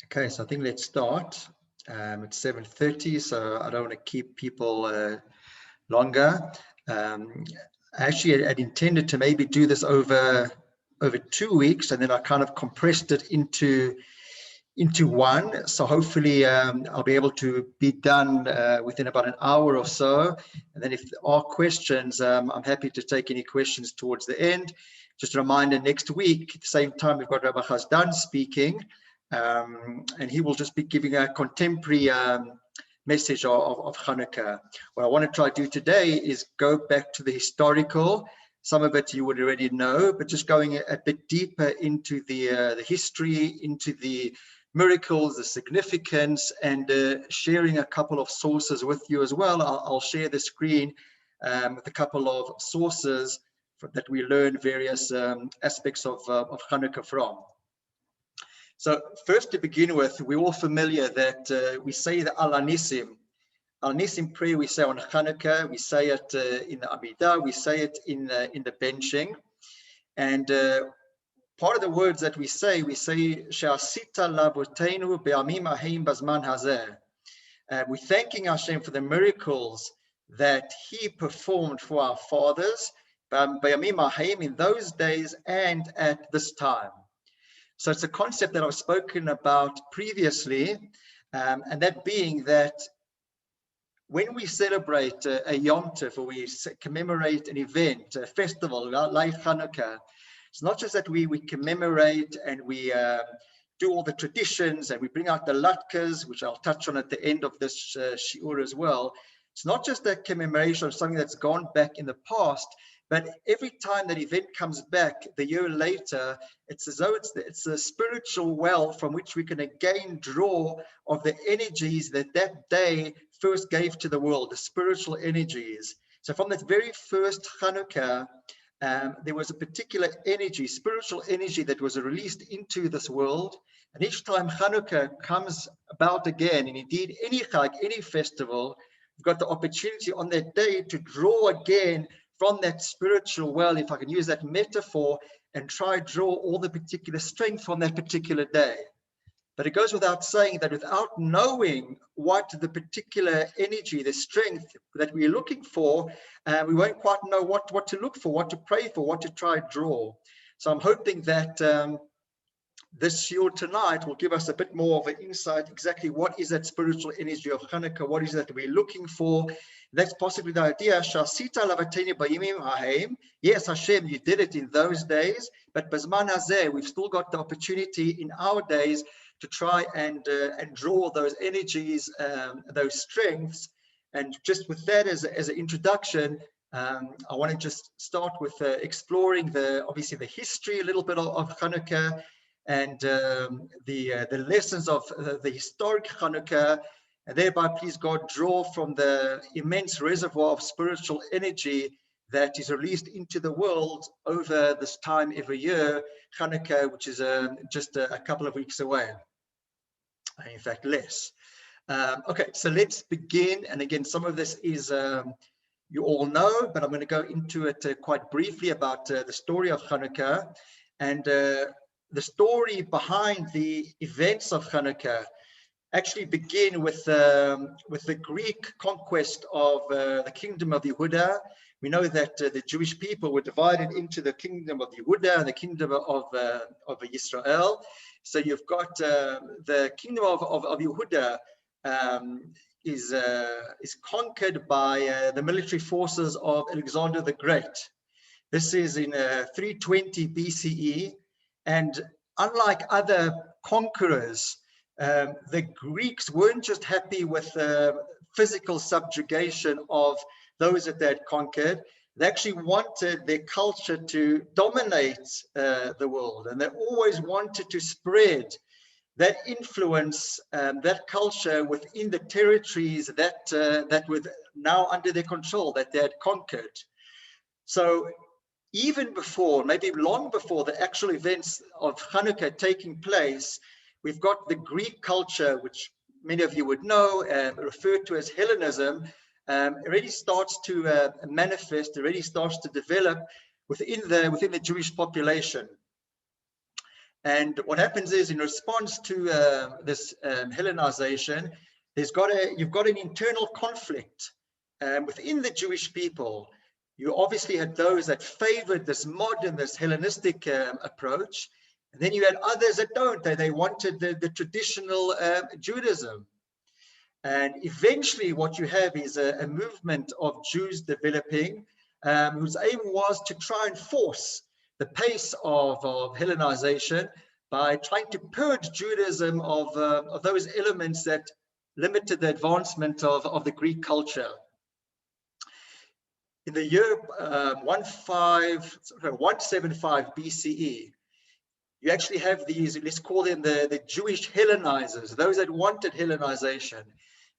Okay, so I think let's start. It's 7:30, so I don't want to keep people longer. Actually, I'd intended to maybe do this over 2 weeks, and then I kind of compressed it into one. So hopefully I'll be able to be done within about an hour or so. And then if there are questions, I'm happy to take any questions towards the end. Just a reminder, next week, at the same time, we've got Rabbi Chazdan speaking, and he will just be giving a contemporary message of Chanukah. What I want to try to do today is go back to the historical. Some of it you would already know, but just going a bit deeper into the history, into the miracles, the significance, and sharing a couple of sources with you as well. I'll share the screen with a couple of sources that we learn various aspects of Chanukah from. So first, to begin with, we're all familiar that we say the Al Anisim. Al Anisim prayer we say on Chanukah, we say it in the Amidah, we say it in the benching. And part of the words that we say She'asita labotenu be'amim ahim bazman hazeh. We're thanking Hashem for the miracles that He performed for our fathers be'amim ahim in those days and at this time. So it's a concept that I've spoken about previously, and that being that when we celebrate a Yom Tov, or we commemorate an event, a festival like Chanukah, it's not just that we commemorate and we do all the traditions and we bring out the latkes, which I'll touch on at the end of this shiur as well. It's not just a commemoration of something that's gone back in the past, but every time that event comes back the year later, it's as though it's a spiritual well from which we can again draw of the energies that day first gave to the world, the spiritual energies. So from that very first Chanukah, there was a particular energy, spiritual energy that was released into this world. And each time Chanukah comes about again, and indeed any Chag, any festival, we've got the opportunity on that day to draw again from that spiritual well, if I can use that metaphor, and try draw all the particular strength from that particular day. But it goes without saying that without knowing what the particular energy, the strength that we're looking for, we won't quite know what to look for, what to pray for, what to try draw. So I'm hoping that this shiur tonight will give us a bit more of an insight exactly what is that spiritual energy of Chanukah, what is that we're looking for. That's possibly the idea. Yes, Hashem, you did it in those days, but Bazman Hazeh, we've still got the opportunity in our days to try and draw those energies, those strengths. And just with that as an introduction, I want to just start with exploring obviously the history a little bit of Chanukah and the lessons of the historic Chanukah, and thereby, please God, draw from the immense reservoir of spiritual energy that is released into the world over this time every year, Chanukah, which is just a couple of weeks away. In fact, less. Okay, so let's begin. And again, some of this is you all know, but I'm going to go into it quite briefly about the story of Chanukah and the story behind the events of Chanukah. Actually begin with the Greek conquest of the kingdom of Yehuda. We know that the Jewish people were divided into the kingdom of Yehuda and the kingdom of Israel. So you've got the kingdom of Yehuda is conquered by the military forces of Alexander the Great. This is in 320 BCE, and unlike other conquerors, the Greeks weren't just happy with physical subjugation of those that they had conquered. They actually wanted their culture to dominate the world, and they always wanted to spread that influence, that culture within the territories that were now under their control, that they had conquered. So even before, maybe long before the actual events of Chanukah taking place, we've got the Greek culture, which many of you would know, referred to as Hellenism, already starts to manifest, already starts to develop within the Jewish population. And what happens is, in response to this Hellenization, you've got an internal conflict within the Jewish people. You obviously had those that favored this modern, this Hellenistic approach, and then you had others that don't. They wanted the traditional Judaism. And eventually what you have is a movement of Jews developing whose aim was to try and force the pace of Hellenization by trying to purge Judaism of those elements that limited the advancement of the Greek culture. In the year 175 BCE, you actually have these, let's call them the Jewish Hellenizers, those that wanted Hellenization.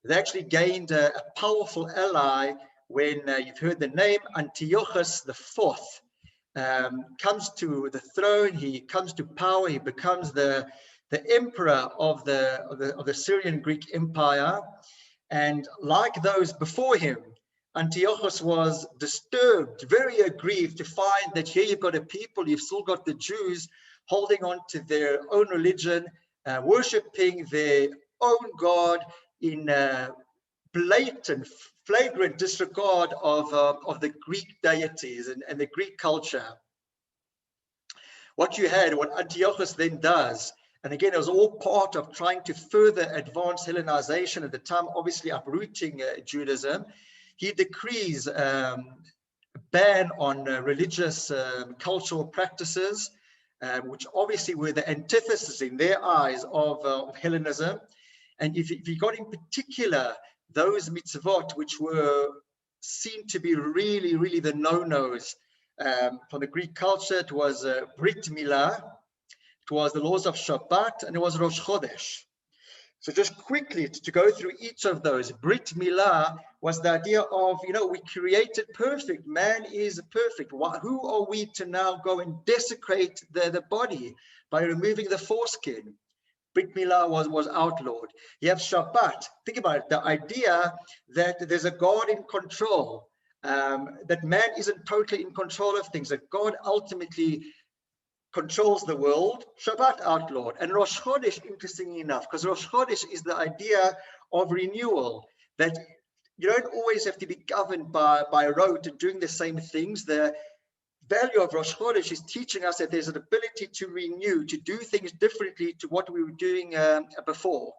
They actually gained a powerful ally when you've heard the name Antiochus IV comes to the throne. He comes to power. He becomes the emperor of the Syrian Greek Empire. And like those before him, Antiochus was disturbed, very aggrieved to find that here you've got a people, you've still got the Jews holding on to their own religion, worshipping their own God in blatant, flagrant disregard of the Greek deities and the Greek culture. What Antiochus then does, and again, it was all part of trying to further advance Hellenization at the time, obviously uprooting Judaism. He decrees a ban on religious cultural practices, which obviously were the antithesis in their eyes of Hellenism. And if you got in particular those mitzvot which were seen to be really, really the no-nos from the Greek culture, it was Brit Milah, it was the laws of Shabbat, and it was Rosh Chodesh. So just quickly to go through each of those, Brit Milah was the idea of, we created perfect. Man is perfect. Who are we to now go and desecrate the body by removing the foreskin? Brit Milah was outlawed. You have Shabbat. Think about it. The idea that there's a God in control, that man isn't totally in control of things, that God ultimately controls the world. Shabbat outlawed. And Rosh Chodesh, interestingly enough, because Rosh Chodesh is the idea of renewal, that you don't always have to be governed by rote and doing the same things. The value of Rosh Chodesh is teaching us that there's an ability to renew, to do things differently to what we were doing before.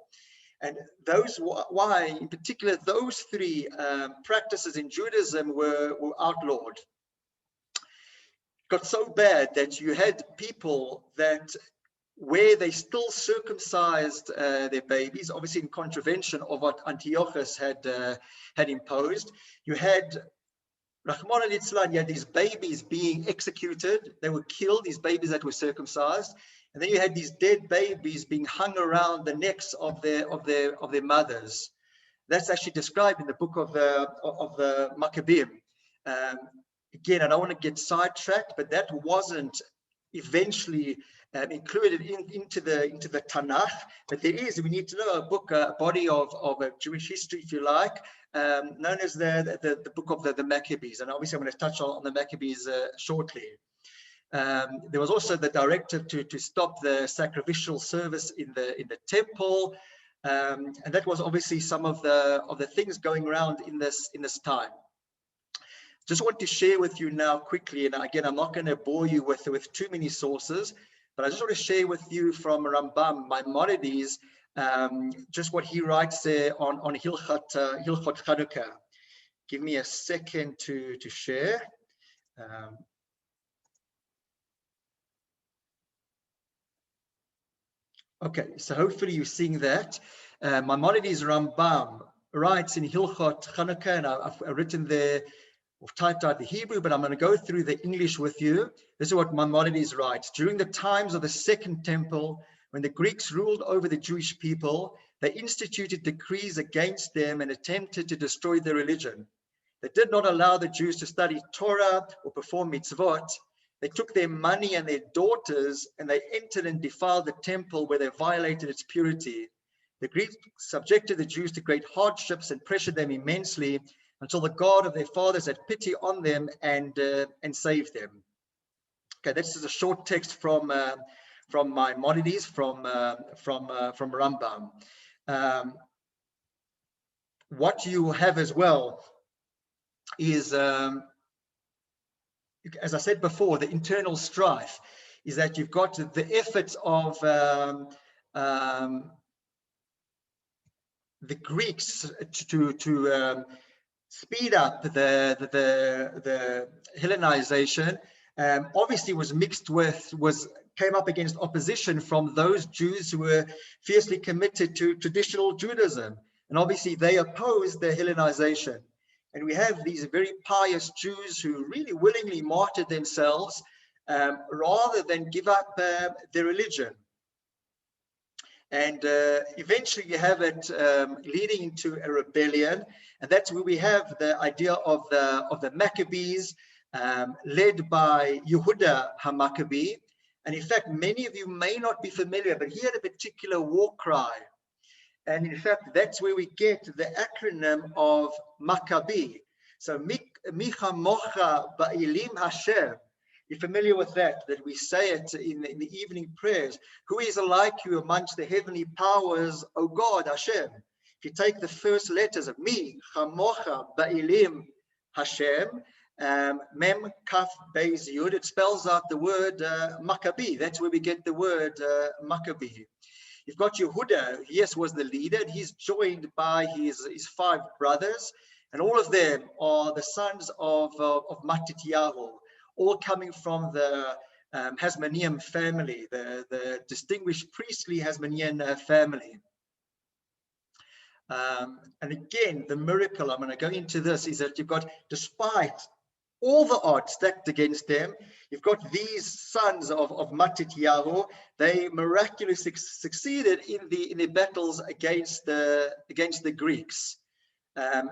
And why, in particular, those three practices in Judaism were outlawed. Got so bad that you had people that where they still circumcised their babies, obviously in contravention of what Antiochus had imposed. You had Rahman al-Islam, you had these babies being executed. They were killed, these babies that were circumcised. And then you had these dead babies being hung around the necks of their mothers. That's actually described in the book of the Maccabees. Again, I don't want to get sidetracked, but that wasn't eventually included into the Tanakh. But we need to know a body of Jewish history, if you like, known as the book of the Maccabees. And obviously I'm going to touch on the Maccabees shortly. There was also the directive to stop the sacrificial service in the temple. And that was obviously some of the things going around in this time. Just want to share with you now quickly, and again, I'm not going to bore you with too many sources, but I just want to share with you from Rambam, Maimonides, just what he writes there on Hilchot Chanukah. Give me a second to share. Okay, so hopefully you're seeing that. Maimonides Rambam writes in Hilchot Chanukah, and I've written there, I've typed out the Hebrew, but I'm going to go through the English with you. This is what Maimonides writes. During the times of the Second Temple, when the Greeks ruled over the Jewish people, they instituted decrees against them and attempted to destroy their religion. They did not allow the Jews to study Torah or perform mitzvot. They took their money and their daughters, and they entered and defiled the temple where they violated its purity. The Greeks subjected the Jews to great hardships and pressured them immensely, until the God of their fathers had pity on them and saved them. Okay, this is a short text from Maimonides, from Rambam. What you have as well is, as I said before, the internal strife is that you've got the efforts of the Greeks to speed up the Hellenization. Obviously came up against opposition from those Jews who were fiercely committed to traditional Judaism. And obviously they opposed the Hellenization. And we have these very pious Jews who really willingly martyred themselves rather than give up their religion. And eventually you have it leading into a rebellion. And that's where we have the idea of the Maccabees, led by Yehuda HaMaccabee. And in fact, many of you may not be familiar, but he had a particular war cry. And in fact, that's where we get the acronym of Maccabee. So, Micha Mocha Ba'ilim Hashem. You're familiar with that we say it in the evening prayers. Who is like you amongst the heavenly powers, O God, Hashem? If you take the first letters of Micha Mocha Ba'ilim Hashem, Mem Kaf Beis Yud, it spells out the word Maccabee. That's where we get the word Maccabee. You've got Yehuda, yes, was the leader. And he's joined by his 5 brothers, and all of them are the sons of Matityahu, all coming from the Hasmonean family, the distinguished priestly Hasmonean family. And again, the miracle, I'm going to go into this, is that you've got, despite all the odds stacked against them, you've got these sons of Matityahu. They miraculously succeeded in their battles against the Greeks. And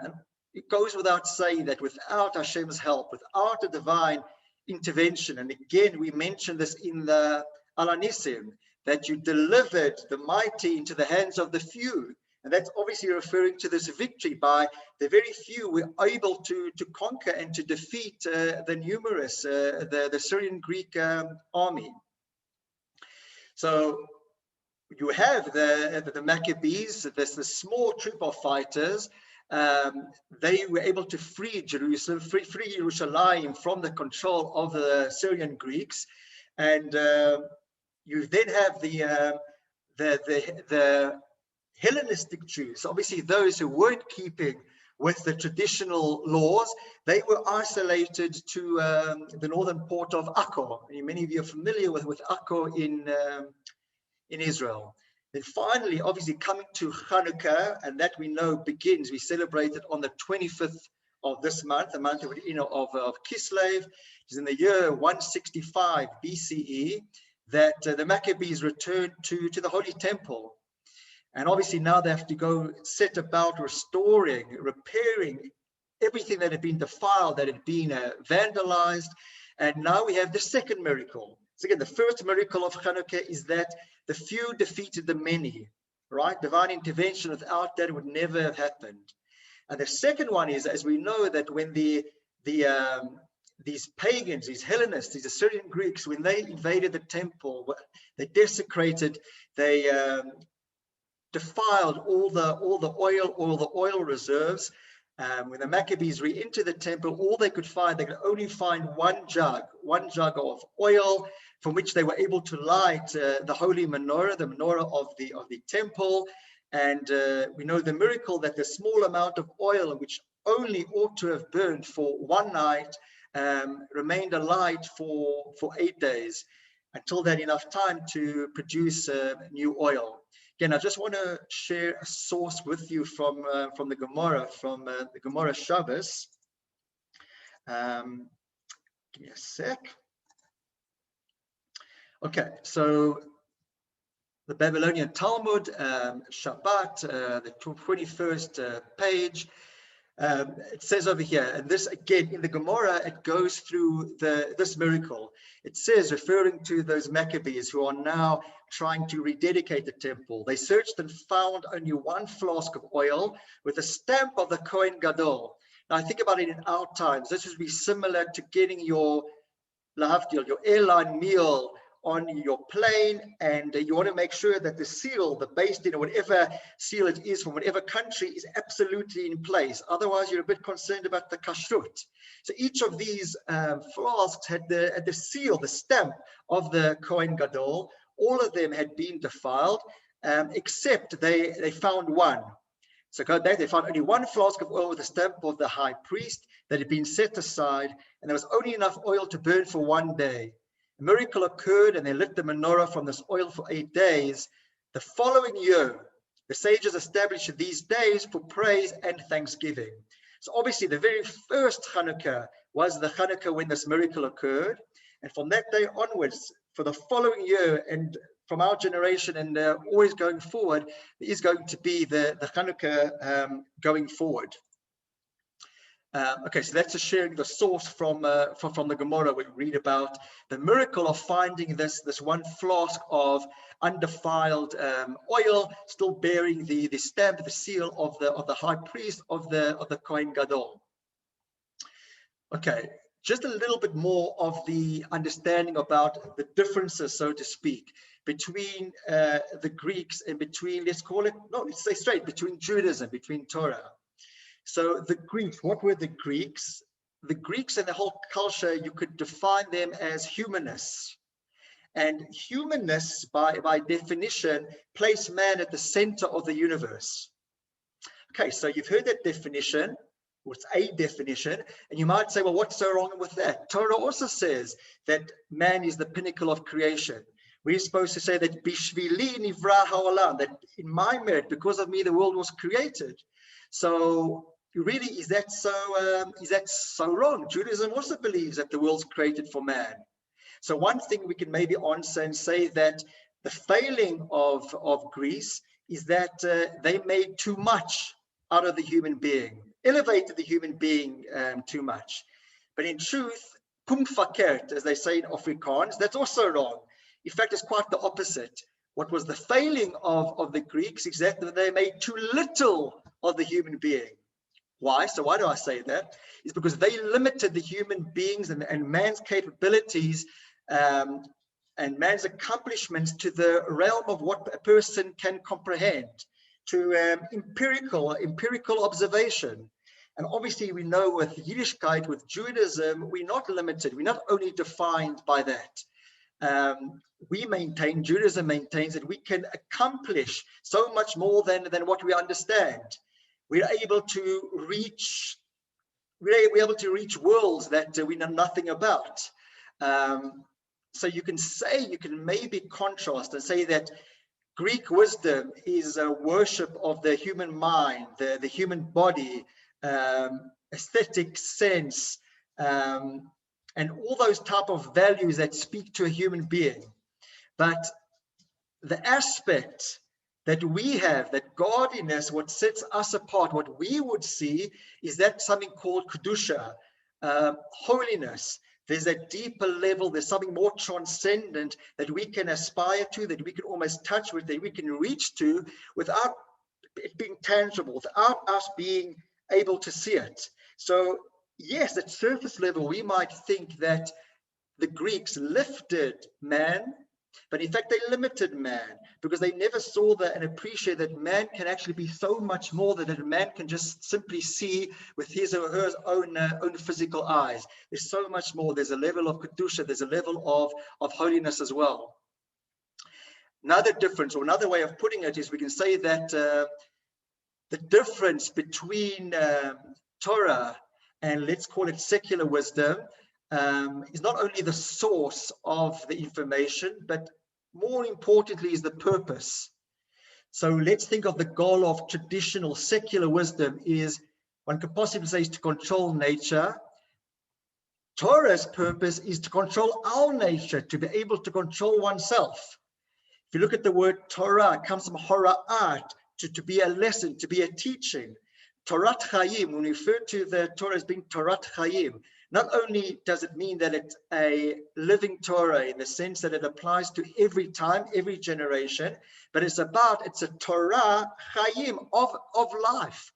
it goes without saying that without Hashem's help, without a divine intervention, and again we mentioned this in the Alanissim, that you delivered the mighty into the hands of the few. And that's obviously referring to this victory by the very few were able to conquer and to defeat the numerous, the Syrian Greek army. So you have the Maccabees, this the small troop of fighters. They were able to free Jerusalem, free Jerusalem from the control of the Syrian Greeks. And you then have the Hellenistic Jews, obviously those who weren't keeping with the traditional laws. They were isolated to the northern port of Akko. Many of you are familiar with Akko in Israel. Then finally, obviously coming to Chanukah, and that we know begins, we celebrate it on the 25th of this month, the month of Kislev. It is in the year 165 BCE that the Maccabees returned to the Holy Temple. And obviously now they have to go set about restoring, repairing everything that had been defiled, that had been vandalized. And now we have the second miracle. So again, the first miracle of Chanukah is that the few defeated the many, right? Divine intervention. Without that, it would never have happened. And the second one is, as we know, that when these pagans, these Hellenists, these Assyrian Greeks, when they invaded the temple, they desecrated, they defiled all the oil reserves. When the Maccabees re-entered the temple, all they could only find one jug of oil, from which they were able to light the holy menorah, the menorah of the temple. And we know the miracle that the small amount of oil, which only ought to have burned for one night, remained alight for 8 days, until they had enough time to produce new oil. Again, I just want to share a source with you from the Gemara, from the Gemara Shabbos. Give me a sec. Okay, so the Babylonian Talmud, Shabbat, the 21st page. It says over here, and this again in the Gemara, it goes through this miracle. It says, referring to those Maccabees who are now trying to rededicate the temple, they searched and found only one flask of oil with a stamp of the Kohen Gadol. Now I think about it in our times, this would be similar to getting your lahavdil, your airline meal on your plane, and you want to make sure that the seal, the base din, or whatever seal it is from whatever country, is absolutely in place. Otherwise, you're a bit concerned about the kashrut. So each of these flasks had the seal, the stamp of the Kohen Gadol. All of them had been defiled, except they found one. So they found only one flask of oil with the stamp of the high priest that had been set aside, and there was only enough oil to burn for one day. A miracle occurred, and they lit the menorah from this oil for 8 days. The following year, the sages established these days for praise and thanksgiving. So obviously, the very first Chanukah was the Chanukah when this miracle occurred. And from that day onwards, for the following year, and from our generation and always going forward, there is going to be the Chanukah going forward. Okay, so that's a sharing the source from the Gemara. We read about the miracle of finding this one flask of undefiled oil, still bearing the stamp, the seal of the high priest of the Kohen Gadol. Okay, just a little bit more of the understanding about the differences, so to speak, between the Greeks and between, let's say straight, between Judaism, between Torah. So the Greeks, what were the Greeks? The Greeks and the whole culture, you could define them as humanists. And humanists, by definition, place man at the center of the universe. Okay, so you've heard that definition, or it's a definition, and you might say, well, what's so wrong with that? Torah also says that man is the pinnacle of creation. We're supposed to say that bishvili nivra ha'olam, that in my merit, because of me, the world was created. So really, is that so wrong? Judaism also believes that the world's created for man. So one thing we can maybe answer and say that the failing of Greece is that they made too much out of the human being, elevated the human being too much. But in truth, pum fakert, as they say in Afrikaans, that's also wrong. In fact, it's quite the opposite. What was the failing of the Greeks is that they made too little of the human being. Why? So why do I say that? It's because they limited the human beings and man's capabilities and man's accomplishments to the realm of what a person can comprehend, to empirical observation. And obviously we know with Yiddishkeit, with Judaism, we're not limited. We're not only defined by that. Judaism maintains that we can accomplish so much more than what we understand. We're able to reach worlds that we know nothing about. So you can maybe contrast and say that Greek wisdom is a worship of the human mind, the human body, aesthetic sense, and all those type of values that speak to a human being. But the aspect that we have, that godliness, what sets us apart, what we would see is that something called kedusha, holiness. There's a deeper level, there's something more transcendent that we can aspire to, that we can almost touch with, that we can reach to without it being tangible, without us being able to see it. So yes, at surface level, we might think that the Greeks lifted man, but in fact, they limited man because they never saw that and appreciated that man can actually be so much more than a man can just simply see with his or her own physical eyes. There's so much more. There's a level of kedusha. There's a level of holiness as well. Another difference, or another way of putting it, is we can say that the difference between Torah and let's call it secular wisdom is not only the source of the information, but more importantly is the purpose. So let's think of the goal of traditional secular wisdom is, one could possibly say, is to control nature. Torah's purpose is to control our nature, to be able to control oneself. If you look at the word Torah, it comes from hora'at, to be a lesson, to be a teaching. Torat Chaim, when we refer to the Torah as being Torat Chaim, not only does it mean that it's a living Torah in the sense that it applies to every time, every generation, but it's a Torah Chaim of life.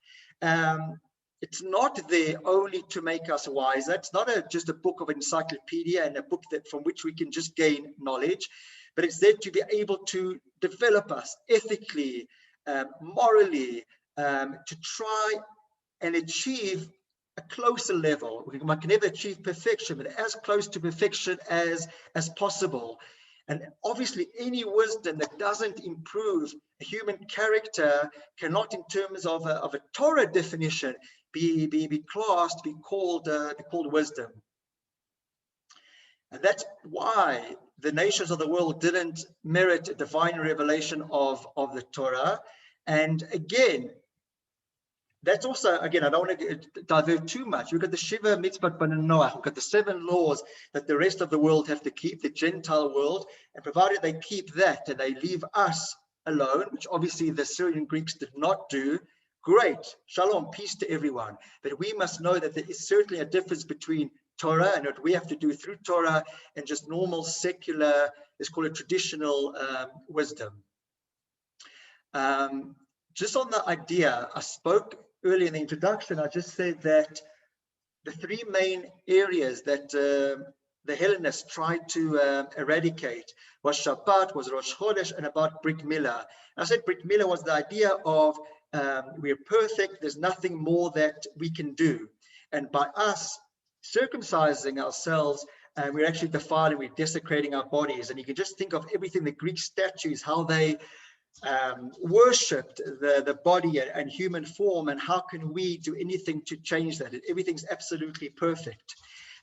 it's not there only to make us wiser. It's not just a book of encyclopedia and a book from which we can just gain knowledge, but it's there to be able to develop us ethically, morally, to try and achieve a closer level. We can never achieve perfection, but as close to perfection as possible. And obviously, any wisdom that doesn't improve human character cannot, in terms of a Torah definition, be called wisdom. And that's why the nations of the world didn't merit a divine revelation of the Torah. And again, that's also, again, I don't want to divert too much. We've got the Shiva Mitzvot Noach. We've got the 7 laws that the rest of the world have to keep, the Gentile world. And provided they keep that and they leave us alone, which obviously the Syrian Greeks did not do, great. Shalom, peace to everyone. But we must know that there is certainly a difference between Torah and what we have to do through Torah and just normal secular, let's call it traditional wisdom. Just on the idea, I spoke earlier in the introduction, I just said that the 3 main areas that the Hellenists tried to eradicate was Shabbat, was Rosh Chodesh, and about Brit Milah. I said Brit Milah was the idea of we're perfect, there's nothing more that we can do. And by us circumcising ourselves, we're actually defiling, we're desecrating our bodies. And you can just think of everything, the Greek statues, how they worshipped the body and human form, and how can we do anything to change that? Everything's absolutely perfect.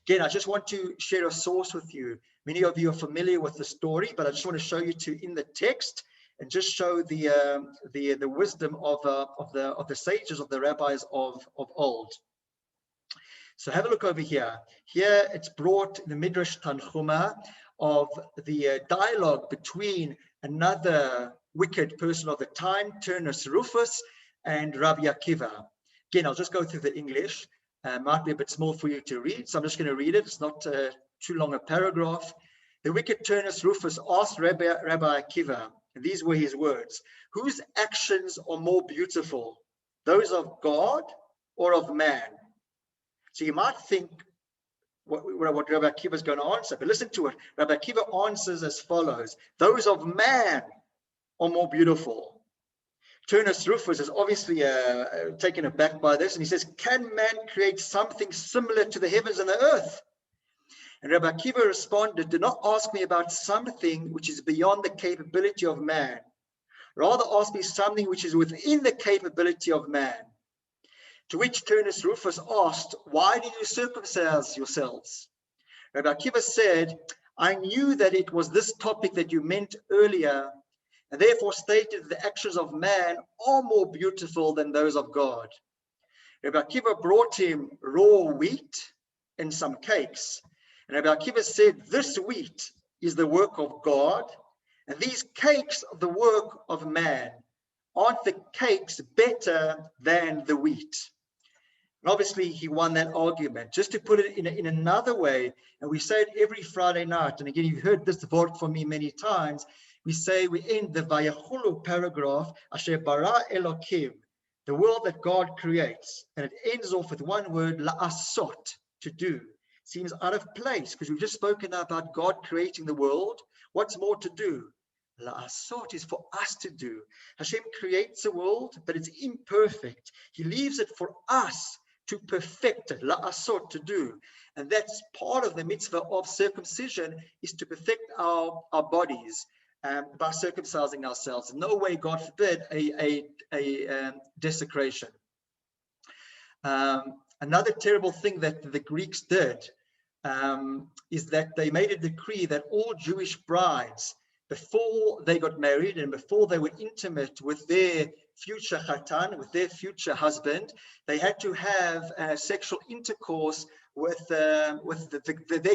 Again, I just want to share a source with you. Many of you are familiar with the story, but I just want to show you in the text and just show the wisdom of the sages, of the rabbis of old. So have a look over here. Here it's brought in the Midrash Tanchuma of the dialogue between another wicked person of the time, Turnus Rufus, and Rabbi Akiva. Again, I'll just go through the English. Might be a bit small for you to read, so I'm just going to read it. It's not too long a paragraph. The wicked Turnus Rufus asked Rabbi Akiva, and these were his words, whose actions are more beautiful, those of God or of man? So you might think what Rabbi Akiva is going to answer, but listen to it. Rabbi Akiva answers as follows: those of man are more beautiful. Turnus Rufus is obviously taken aback by this, and he says, can man create something similar to the heavens and the earth? And Rabbi Akiva responded, do not ask me about something which is beyond the capability of man. Rather ask me something which is within the capability of man. To which Turnus Rufus asked, why did you circumcise yourselves? Rabbi Akiva said, I knew that it was this topic that you meant earlier, and therefore stated that the actions of man are more beautiful than those of God. Rabbi Akiva brought him raw wheat and some cakes. And Rabbi Akiva said, this wheat is the work of God, and these cakes are the work of man. Aren't the cakes better than the wheat? And obviously, he won that argument. Just to put it in another way, and we say it every Friday night, and again, you've heard this word from me many times, we end the Vayachulu paragraph, Asher bara Elokim, the world that God creates, and it ends off with one word, la'asot, to do. Seems out of place, because we've just spoken about God creating the world. What's more to do? La'asot is for us to do. Hashem creates the world, but it's imperfect. He leaves it for us to perfect it, la'asot, to do. And that's part of the mitzvah of circumcision, is to perfect our bodies by circumcising ourselves. No way, God forbid, a desecration. Another terrible thing that the Greeks did is that they made a decree that all Jewish brides, before they got married and before they were intimate with their future chatan, with their future husband, they had to have sexual intercourse with their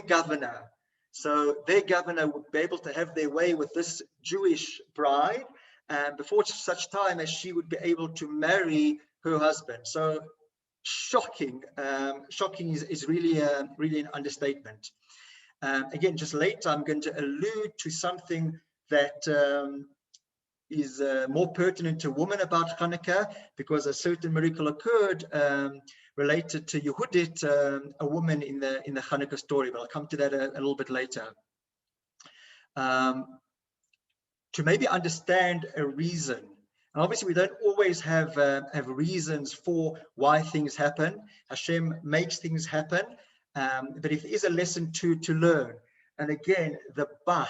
governor. So their governor would be able to have their way with this Jewish bride before such time as she would be able to marry her husband. So shocking. Shocking is really an understatement. Again, just later, I'm going to allude to something that is more pertinent to women about Chanukah, because a certain miracle occurred related to Yehudit, a woman in the Chanukah story, but I'll come to that a little bit later. To maybe understand a reason, and obviously we don't always have reasons for why things happen. Hashem makes things happen, but if there is a lesson to learn, and again, the Bach,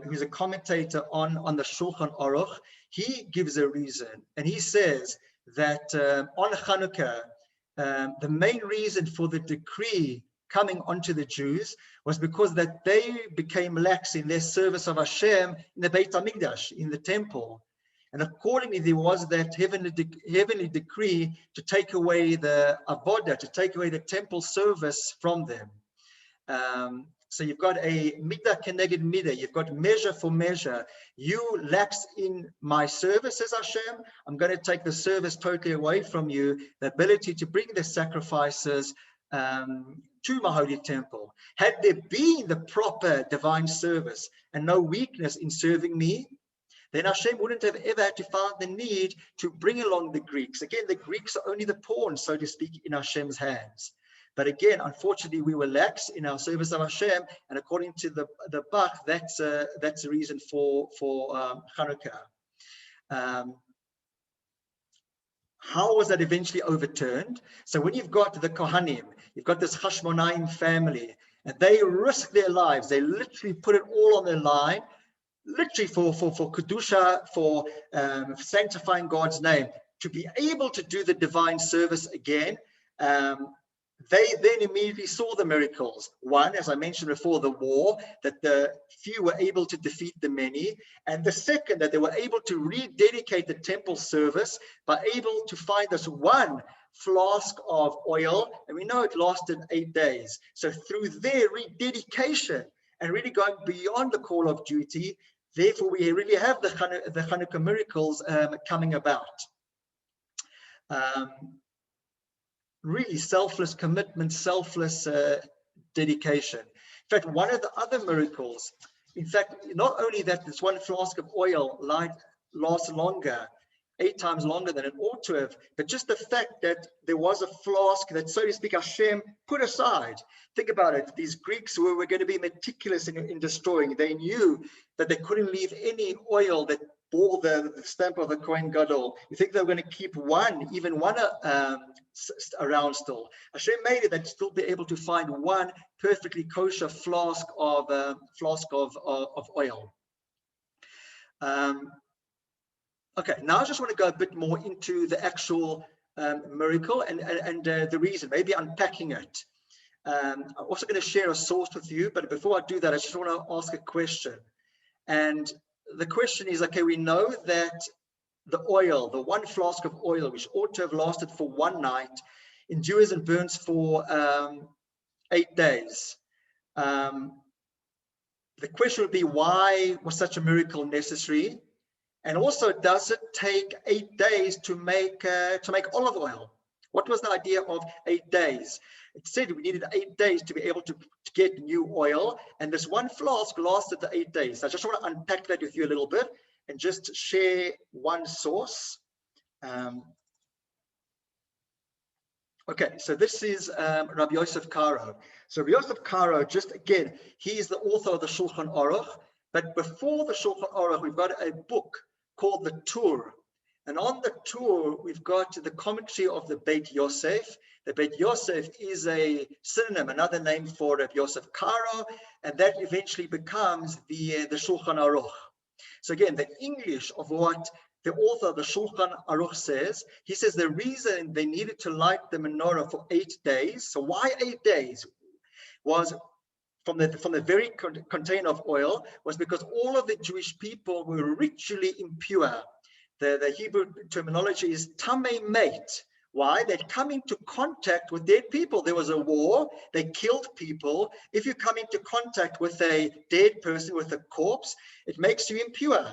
who's a commentator on the Shulchan Aruch, he gives a reason, and he says that on Chanukah, the main reason for the decree coming onto the Jews was because that they became lax in their service of Hashem in the Beit HaMikdash, in the temple. And accordingly, there was that heavenly decree to take away the avodah, to take away the temple service from them. So you've got a midah keneged midah, you've got measure for measure. You lax in my service, says Hashem, I'm going to take the service totally away from you, the ability to bring the sacrifices to my holy temple. Had there been the proper divine service and no weakness in serving me, then Hashem wouldn't have ever had to find the need to bring along the Greeks. Again, the Greeks are only the pawn, so to speak, in Hashem's hands. But again, unfortunately, we were lax in our service of Hashem, and according to the Bach, that's the reason for Chanukah. How was that eventually overturned? So when you've got the Kohanim, you've got this Hashmonaim family, and they risk their lives. They literally put it all on the line, literally for Kedusha, for sanctifying God's name, to be able to do the divine service again. They then immediately saw the miracles. One, as I mentioned before, the war, that the few were able to defeat the many. And the second, that they were able to rededicate the temple service by able to find this one flask of oil. And we know it lasted 8 days. So through their rededication and really going beyond the call of duty, therefore we really have the Chanukah miracles coming about. Really selfless commitment, selfless dedication. In fact, one of the other miracles, in fact, not only that this one flask of oil lasts longer, 8 times longer than it ought to have, but just the fact that there was a flask that, so to speak, Hashem put aside. Think about it. These Greeks were going to be meticulous in destroying. They knew that they couldn't leave any oil that bore the stamp of the Kohen Gadol. You think they were going to keep even one around still? Hashem made it that still be able to find one perfectly kosher flask of oil. Okay, now I just want to go a bit more into the actual miracle and the reason, maybe unpacking it. I'm also going to share a source with you, but before I do that, I just want to ask a question. And the question is, okay, we know that the oil, the one flask of oil, which ought to have lasted for 1 night, endures and burns for 8 days. The question would be, why was such a miracle necessary? And also, does it take 8 days to make olive oil? What was the idea of 8 days? It said we needed 8 days to be able to get new oil, and this one flask lasted the 8 days. So I just want to unpack that with you a little bit and just share one source. Okay, so this is Rabbi Yosef Karo. So Rabbi Yosef Karo, just again, he is the author of the Shulchan Aruch, but before the Shulchan Aruch, we've got a book called the Tur. And on the Tur, we've got the commentary of the Beit Yosef. The Beit Yosef is a synonym, another name for Rabbi Yosef Karo, and that eventually becomes the Shulchan Aruch. So again, the English of what the author of the Shulchan Aruch says, he says the reason they needed to light the menorah for 8 days, so why 8 days, was from the very container of oil, was because all of the Jewish people were ritually impure. The Hebrew terminology is tamei mate. Why? They'd come into contact with dead people. There was a war, they killed people. If you come into contact with a dead person, with a corpse, it makes you impure.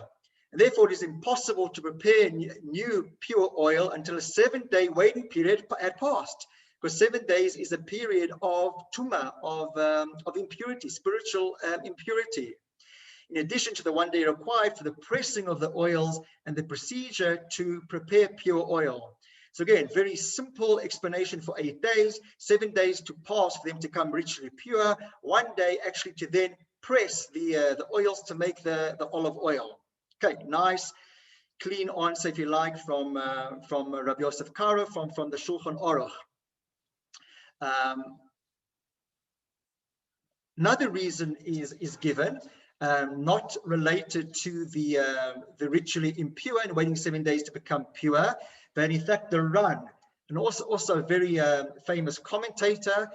And therefore, it is impossible to prepare new pure oil until a 7-day waiting period had passed. Because 7 days is a period of tumah, of impurity, spiritual impurity. in addition to the 1 day required for the pressing of the oils and the procedure to prepare pure oil. So again, very simple explanation for 8 days, 7 days to pass for them to come ritually pure, 1 day actually to then press the oils to make the olive oil. Okay, nice, clean answer, if you like, from Rabbi Yosef Karo, from the Shulchan Aruch. Another reason is given, not related to the ritually impure and waiting 7 days to become pure, but in fact the Ran, and also a very famous commentator,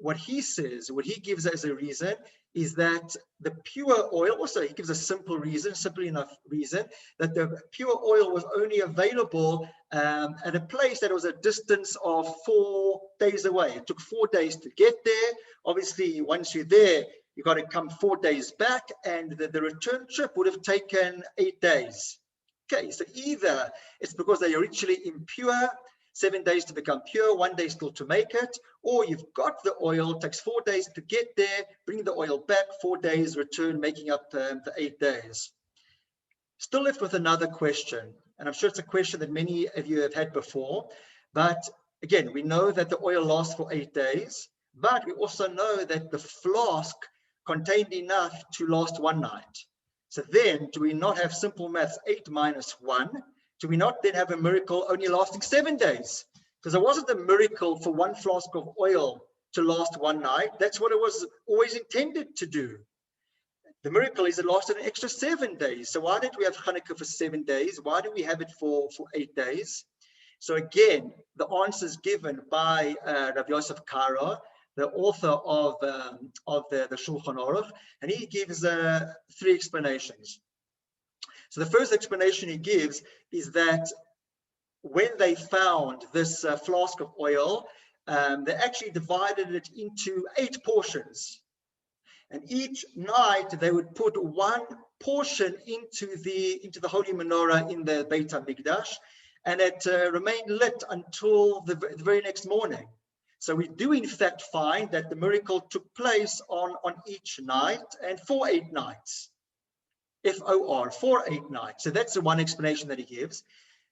what he says, what he gives as a reason is that the pure oil, also he gives a simple enough reason, that the pure oil was only available at a place that was a distance of 4 days away. It took 4 days to get there. Obviously, once you're there, you got to come 4 days back, and the return trip would have taken 8 days. Okay, so either it's because they are ritually impure, 7 days to become pure, 1 day still to make it, or you've got the oil, it takes 4 days to get there, bring the oil back, 4 days, return, making up the 8 days. Still left with another question, and I'm sure it's a question that many of you have had before, but again, we know that the oil lasts for 8 days, but we also know that the flask contained enough to last 1 night. So then, do we not have simple maths, 8 minus 1? Do we not then have a miracle only lasting 7 days? Because it wasn't a miracle for 1 flask of oil to last 1 night. That's what it was always intended to do. The miracle is it lasted an extra 7 days. So why didn't we have Chanukah for 7 days? Why do we have it for 8 days? So again, the answer is given by Rabbi Yosef Karo, the author of the Shulchan Aruch, and he gives 3 explanations. So the first explanation he gives is that when they found this flask of oil, they actually divided it into 8 portions. And each night they would put 1 portion into the holy menorah in the Beit HaMikdash, and it remained lit until the very next morning. So we do in fact find that the miracle took place on each night and for 8 nights. FOR, for 8 nights. So that's the one explanation that he gives.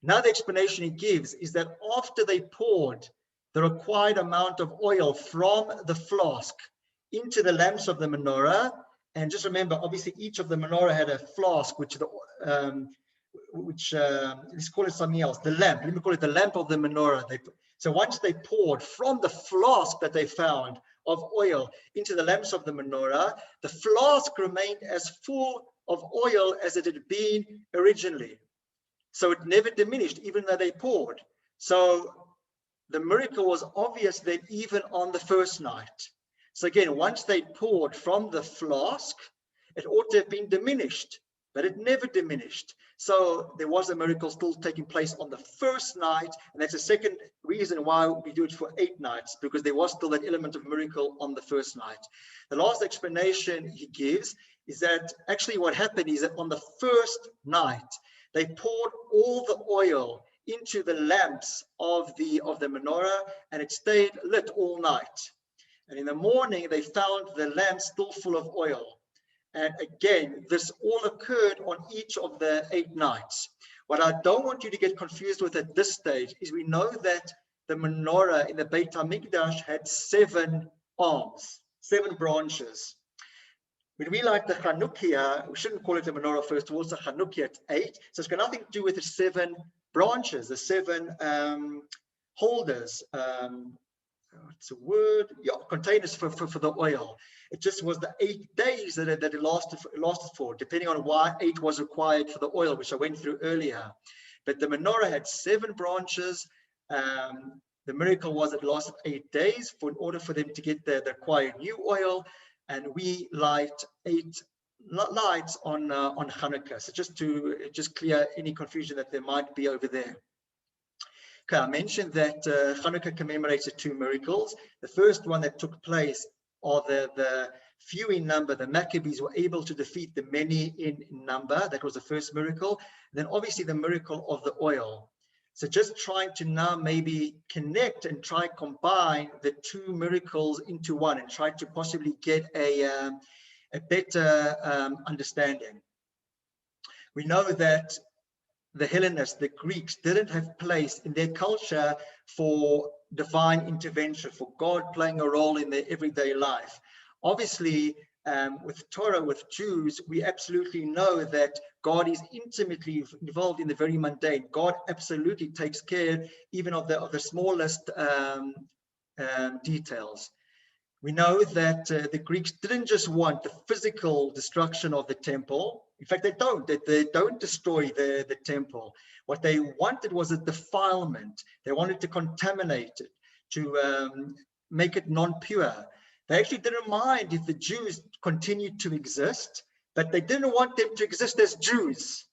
Another explanation he gives is that after they poured the required amount of oil from the flask into the lamps of the menorah, and just remember, obviously each of the menorah had a flask, let's call it something else, the lamp, let me call it the lamp of the menorah. So once they poured from the flask that they found of oil into the lamps of the menorah, the flask remained as full of oil as it had been originally. So it never diminished, even though they poured. So the miracle was obvious then even on the first night. So again, once they poured from the flask, it ought to have been diminished, but it never diminished. So there was a miracle still taking place on the first night, and that's the second reason why we do it for 8 nights, because there was still that element of miracle on the first night. The last explanation he gives is that actually what happened is that on the first night, they poured all the oil into the lamps of the menorah, and it stayed lit all night. And in the morning, they found the lamps still full of oil. And again, this all occurred on each of the 8 nights. What I don't want you to get confused with at this stage is we know that the menorah in the Beit HaMikdash had 7 arms, 7 branches. When we light the Chanukah, we shouldn't call it a menorah first of all, it's a Chanukah at 8. So it's got nothing to do with the 7 branches, the 7 holders. What's a word? Yeah, containers for the oil. It just was the 8 days that it lasted for, depending on why 8 was required for the oil, which I went through earlier. But the menorah had 7 branches. The miracle was it lasted 8 days in order for them to get the required new oil, and we light 8 lights on Chanukah. So just to clear any confusion that there might be over there. Okay, I mentioned that Chanukah commemorated 2 miracles. The first one that took place are the few in number. The Maccabees were able to defeat the many in number. That was the first miracle. And then obviously the miracle of the oil. So just trying to now maybe connect and try combine the 2 miracles into one, and try to possibly get a a better understanding. We know that the Hellenists, the Greeks, didn't have place in their culture for divine intervention, for God playing a role in their everyday life. Obviously, with Torah, with Jews, we absolutely know that God is intimately involved in the very mundane. God absolutely takes care even of the smallest details. We know that the Greeks didn't just want the physical destruction of the temple. In fact, they don't destroy the temple. What they wanted was a defilement. They wanted to contaminate it, to make it non-pure. They actually didn't mind if the Jews continued to exist, but they didn't want them to exist as Jews.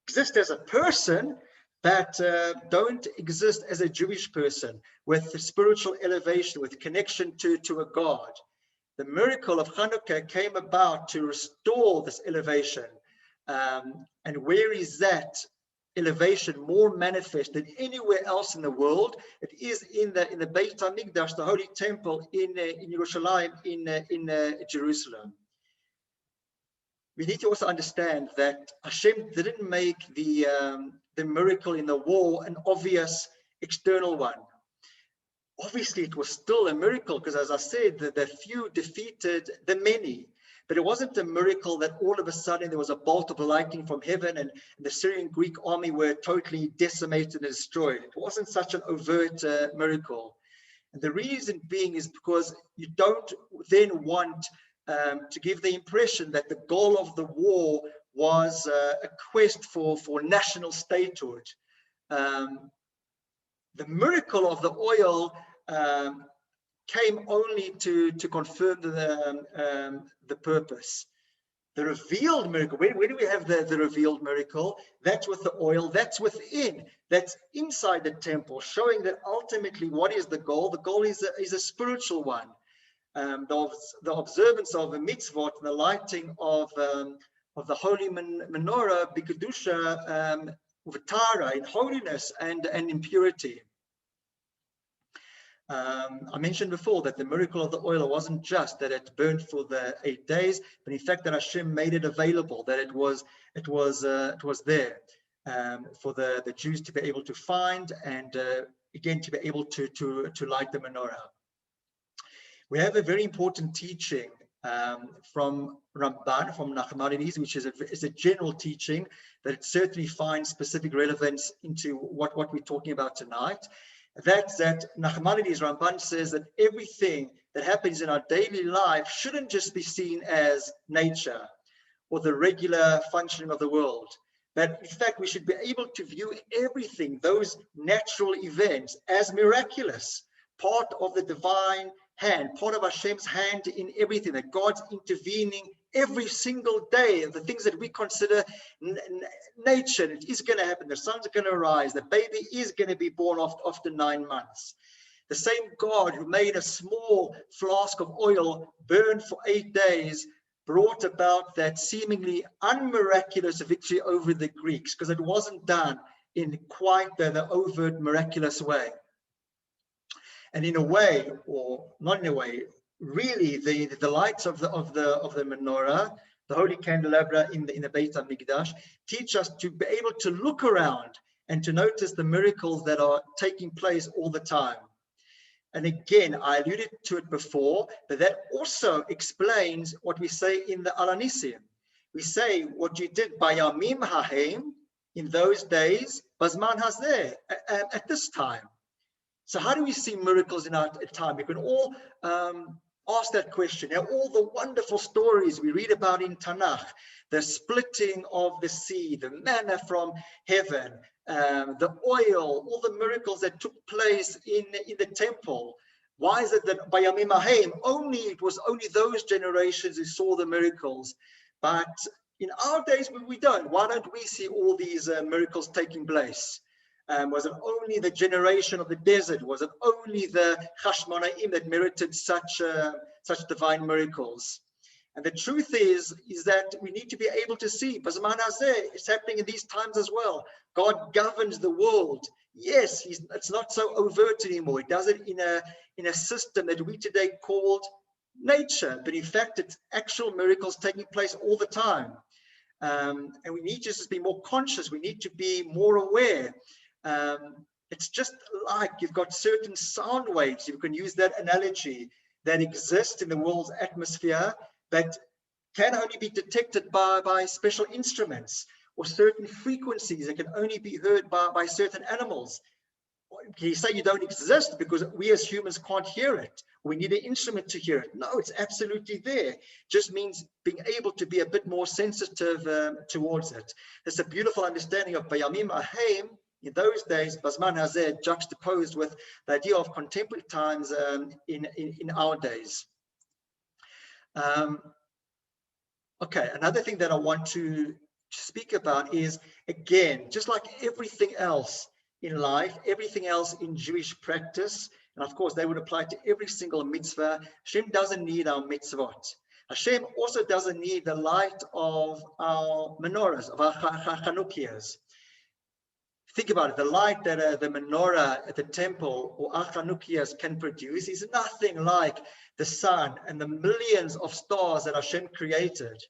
Exist as a person, but don't exist as a Jewish person with spiritual elevation, with connection to a God. The miracle of Chanukah came about to restore this elevation. And where is that elevation more manifest than anywhere else in the world? It is in the Beit HaMikdash, the Holy Temple in Yerushalayim, in Jerusalem. We need to also understand that Hashem didn't make the miracle in the wall an obvious external one. Obviously, it was still a miracle because, as I said, the few defeated the many. But it wasn't a miracle that all of a sudden there was a bolt of lightning from heaven and the Syrian Greek army were totally decimated and destroyed. It wasn't such an overt miracle. And the reason being is because you don't then want to give the impression that the goal of the war was a quest for national statehood. The miracle of the oil came only to confirm the purpose. The revealed miracle, where do we have the revealed miracle? That's with the oil, that's within, that's inside the temple, showing that ultimately what is the goal? The goal is a spiritual one. The observance of the mitzvot, the lighting of the holy menorah, b'kedusha, v'tara, in holiness and in purity. I mentioned before that the miracle of the oil wasn't just that it burned for the 8 days, but in fact that Hashem made it available, that it was there for the Jews to be able to find and again to be able to light the menorah. We have a very important teaching from Ramban, from Nachmanides, which is a general teaching that it certainly finds specific relevance into what we're talking about tonight. That's that Nachmanides, Ramban says that everything that happens in our daily life shouldn't just be seen as nature or the regular functioning of the world. But in fact, we should be able to view everything, those natural events, as miraculous, part of the divine hand, part of Hashem's hand in everything, that God's intervening every single day. And the things that we consider nature, it is going to happen. The sun's going to rise. The baby is going to be born after 9 months. The same God who made a small flask of oil burn for 8 days brought about that seemingly unmiraculous victory over the Greeks, because it wasn't done in quite the overt miraculous way. And in a way, or not in a way, really the lights of the menorah, the holy candelabra in the Beit HaMikdash, teach us to be able to look around and to notice the miracles that are taking place all the time. And again, I alluded to it before, but that also explains what we say in the Al-Anisim. We say what you did by Yamim Hahem in those days, Bazman Hazeh, at this time. So how do we see miracles in our time? We can all ask that question. Now, all the wonderful stories we read about in Tanakh, the splitting of the sea, the manna from heaven, the oil, all the miracles that took place in the temple. Why is it that by Yamim Hahem, it was only those generations who saw the miracles? But in our days, we don't. Why don't we see all these miracles taking place? Was it only the generation of the desert? Was it only the Chashmonaim that merited such divine miracles? And the truth is that we need to be able to see, Bazman Hazeh, it's happening in these times as well. God governs the world. Yes, it's not so overt anymore. He does it in a system that we today called nature, but in fact, it's actual miracles taking place all the time. And we need to just be more conscious. We need to be more aware. It's just like you've got certain sound waves, you can use that analogy, that exist in the world's atmosphere, but can only be detected by special instruments, or certain frequencies that can only be heard by certain animals. Can you say you don't exist because we as humans can't hear it? We need an instrument to hear it. No, it's absolutely there. Just means being able to be a bit more sensitive towards it. There's a beautiful understanding of Bayamim Ahem in those days, Bazman Hazeh, juxtaposed with the idea of contemporary times in our days. Okay, another thing that I want to speak about is, again, just like everything else in life, everything else in Jewish practice, and of course they would apply to every single mitzvah, Hashem doesn't need our mitzvot. Hashem also doesn't need the light of our menorahs, of our Chanukahs. Think about it, the light that the menorah at the temple or our Chanukahs can produce is nothing like the sun and the millions of stars that Hashem created.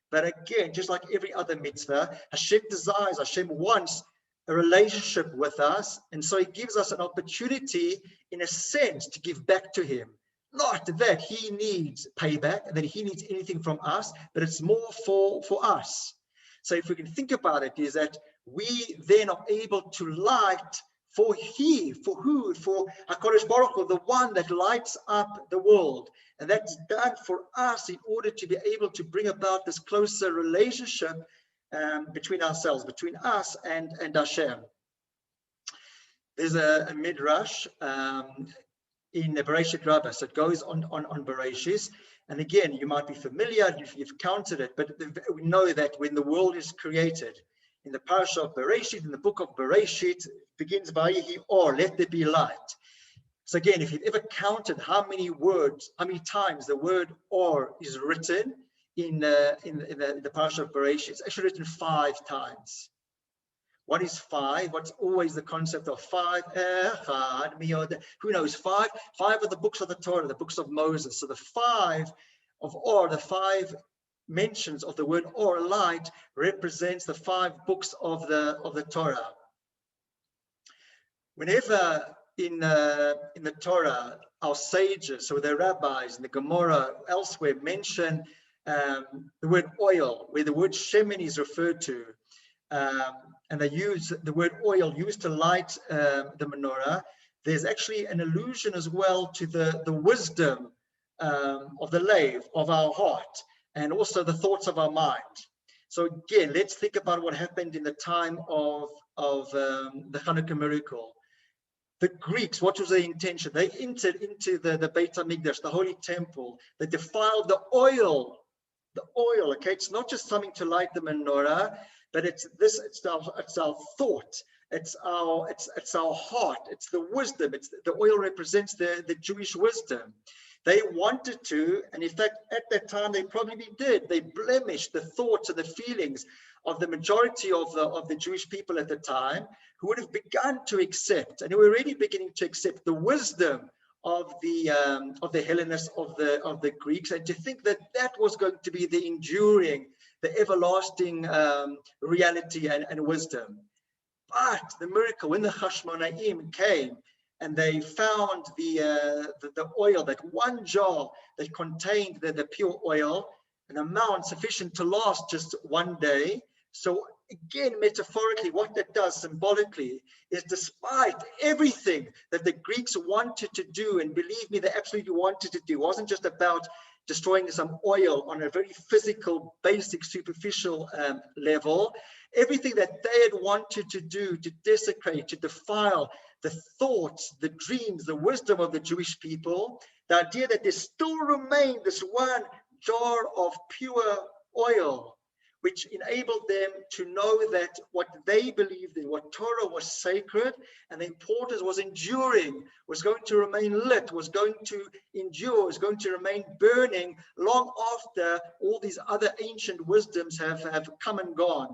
But again, just like every other mitzvah, Hashem desires, Hashem wants a relationship with us, and so he gives us an opportunity, in a sense, to give back to him. Not that he needs payback, that he needs anything from us, but it's more for us. So if we can think about it, is that we then are able to light for HaKadosh Baruch Hu, the one that lights up the world. And that's done for us in order to be able to bring about this closer relationship between ourselves, between us and Hashem. There's a midrash in the Bereshit Rabbah, so it goes on Bereshit. And again, you might be familiar, you've counted it, but we know that when the world is created, in the parasha of Bereshit, in the book of Bereshit, it begins by Vayihi Or, let there be light. So again, if you've ever counted how many times the word Or is written in the parasha of Bereshit, it's actually written 5 times. What is 5? What's always the concept of 5? Who knows? 5 are the books of the Torah, the books of Moses. So the 5 of Or, the 5 mentions of the word Or, light, represents the 5 books of the Torah. Whenever in the Torah, our sages, so the rabbis in the Gemara, elsewhere, mention the word oil, where the word shemen is referred to, and they use the word oil used to light the menorah, there's actually an allusion as well to the wisdom of the lave, of our heart, and also the thoughts of our mind. So again, let's think about what happened in the time of the Chanukah miracle. The Greeks, what was their intention? They entered into the Beit HaMikdash, the Holy Temple. They defiled the oil, okay? It's not just something to light the menorah, but it's our thought, it's our heart, it's the wisdom, the oil represents the Jewish wisdom. They wanted to, and in fact, at that time, they probably did. They blemished the thoughts and the feelings of the majority of the Jewish people at the time, who would have begun to accept, and who were already beginning to accept, the wisdom of the Hellenists, of the Greeks, and to think that was going to be the enduring, the everlasting reality and wisdom. But the miracle, when the Hashmonaim came, and they found the oil, that one jar that contained the pure oil, an amount sufficient to last just one day. So again, metaphorically, what that does symbolically is, despite everything that the Greeks wanted to do, and believe me, they absolutely wanted to do, it wasn't just about destroying some oil on a very physical, basic, superficial level. Everything that they had wanted to do to desecrate, to defile the thoughts, the dreams, the wisdom of the Jewish people, the idea that there still remained this one jar of pure oil, which enabled them to know that what they believed in, what Torah was sacred, and the importance was enduring, was going to remain lit, was going to endure, was going to remain burning long after all these other ancient wisdoms have come and gone.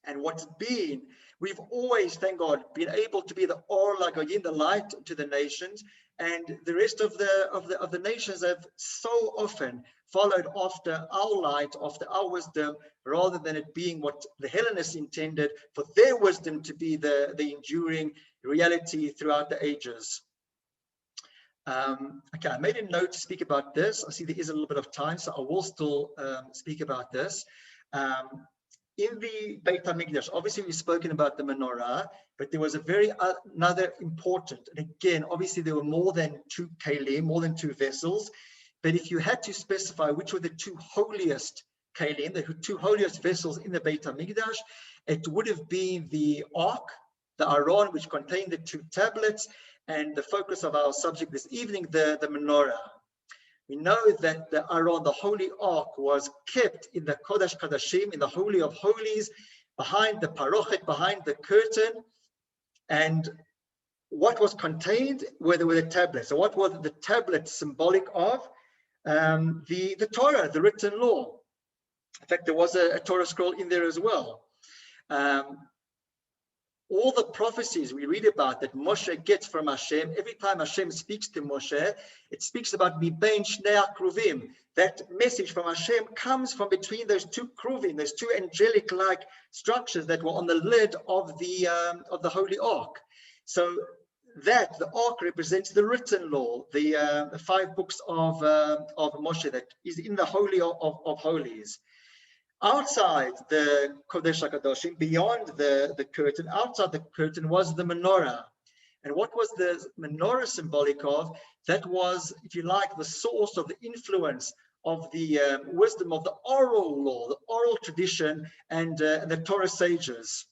and what's been. We've always, thank God, been able to be the Or LaGoyim, the light to the nations, and the rest of the nations have so often followed after our light, after our wisdom, rather than it being what the Hellenists intended for their wisdom to be the enduring reality throughout the ages. Okay, I made a note to speak about this. I see there is a little bit of time, so I will still speak about this. In the Beit HaMikdash, obviously we've spoken about the menorah, but there was a another important, and again, obviously there were more than 2 kelim, more than 2 vessels, but if you had to specify which were the 2 holiest kelim, the 2 holiest vessels in the Beit HaMikdash, it would have been the Ark, the Aron, which contained the 2 tablets, and the focus of our subject this evening, the menorah. We know that the Aron, the Holy Ark, was kept in the Kodesh Kodashim, in the Holy of Holies, behind the Parochet, behind the curtain. And what was contained were the tablets. So what was the tablet symbolic of? The Torah, the written law. In fact, there was a Torah scroll in there as well. All the prophecies we read about that Moshe gets from Hashem, every time Hashem speaks to Moshe, it speaks about Mibein Shnei Kruvim. That message from Hashem comes from between those 2 Kruvim, those 2 angelic-like structures that were on the lid of the Holy Ark. So that the Ark represents the written law, the 5 books of Moshe that is in the Holy of Holies. Outside the Kodesh HaKadoshim, beyond the curtain, outside the curtain was the menorah. And what was the menorah symbolic of? That was, if you like, the source of the influence of the wisdom of the oral law, the oral tradition, and the Torah sages.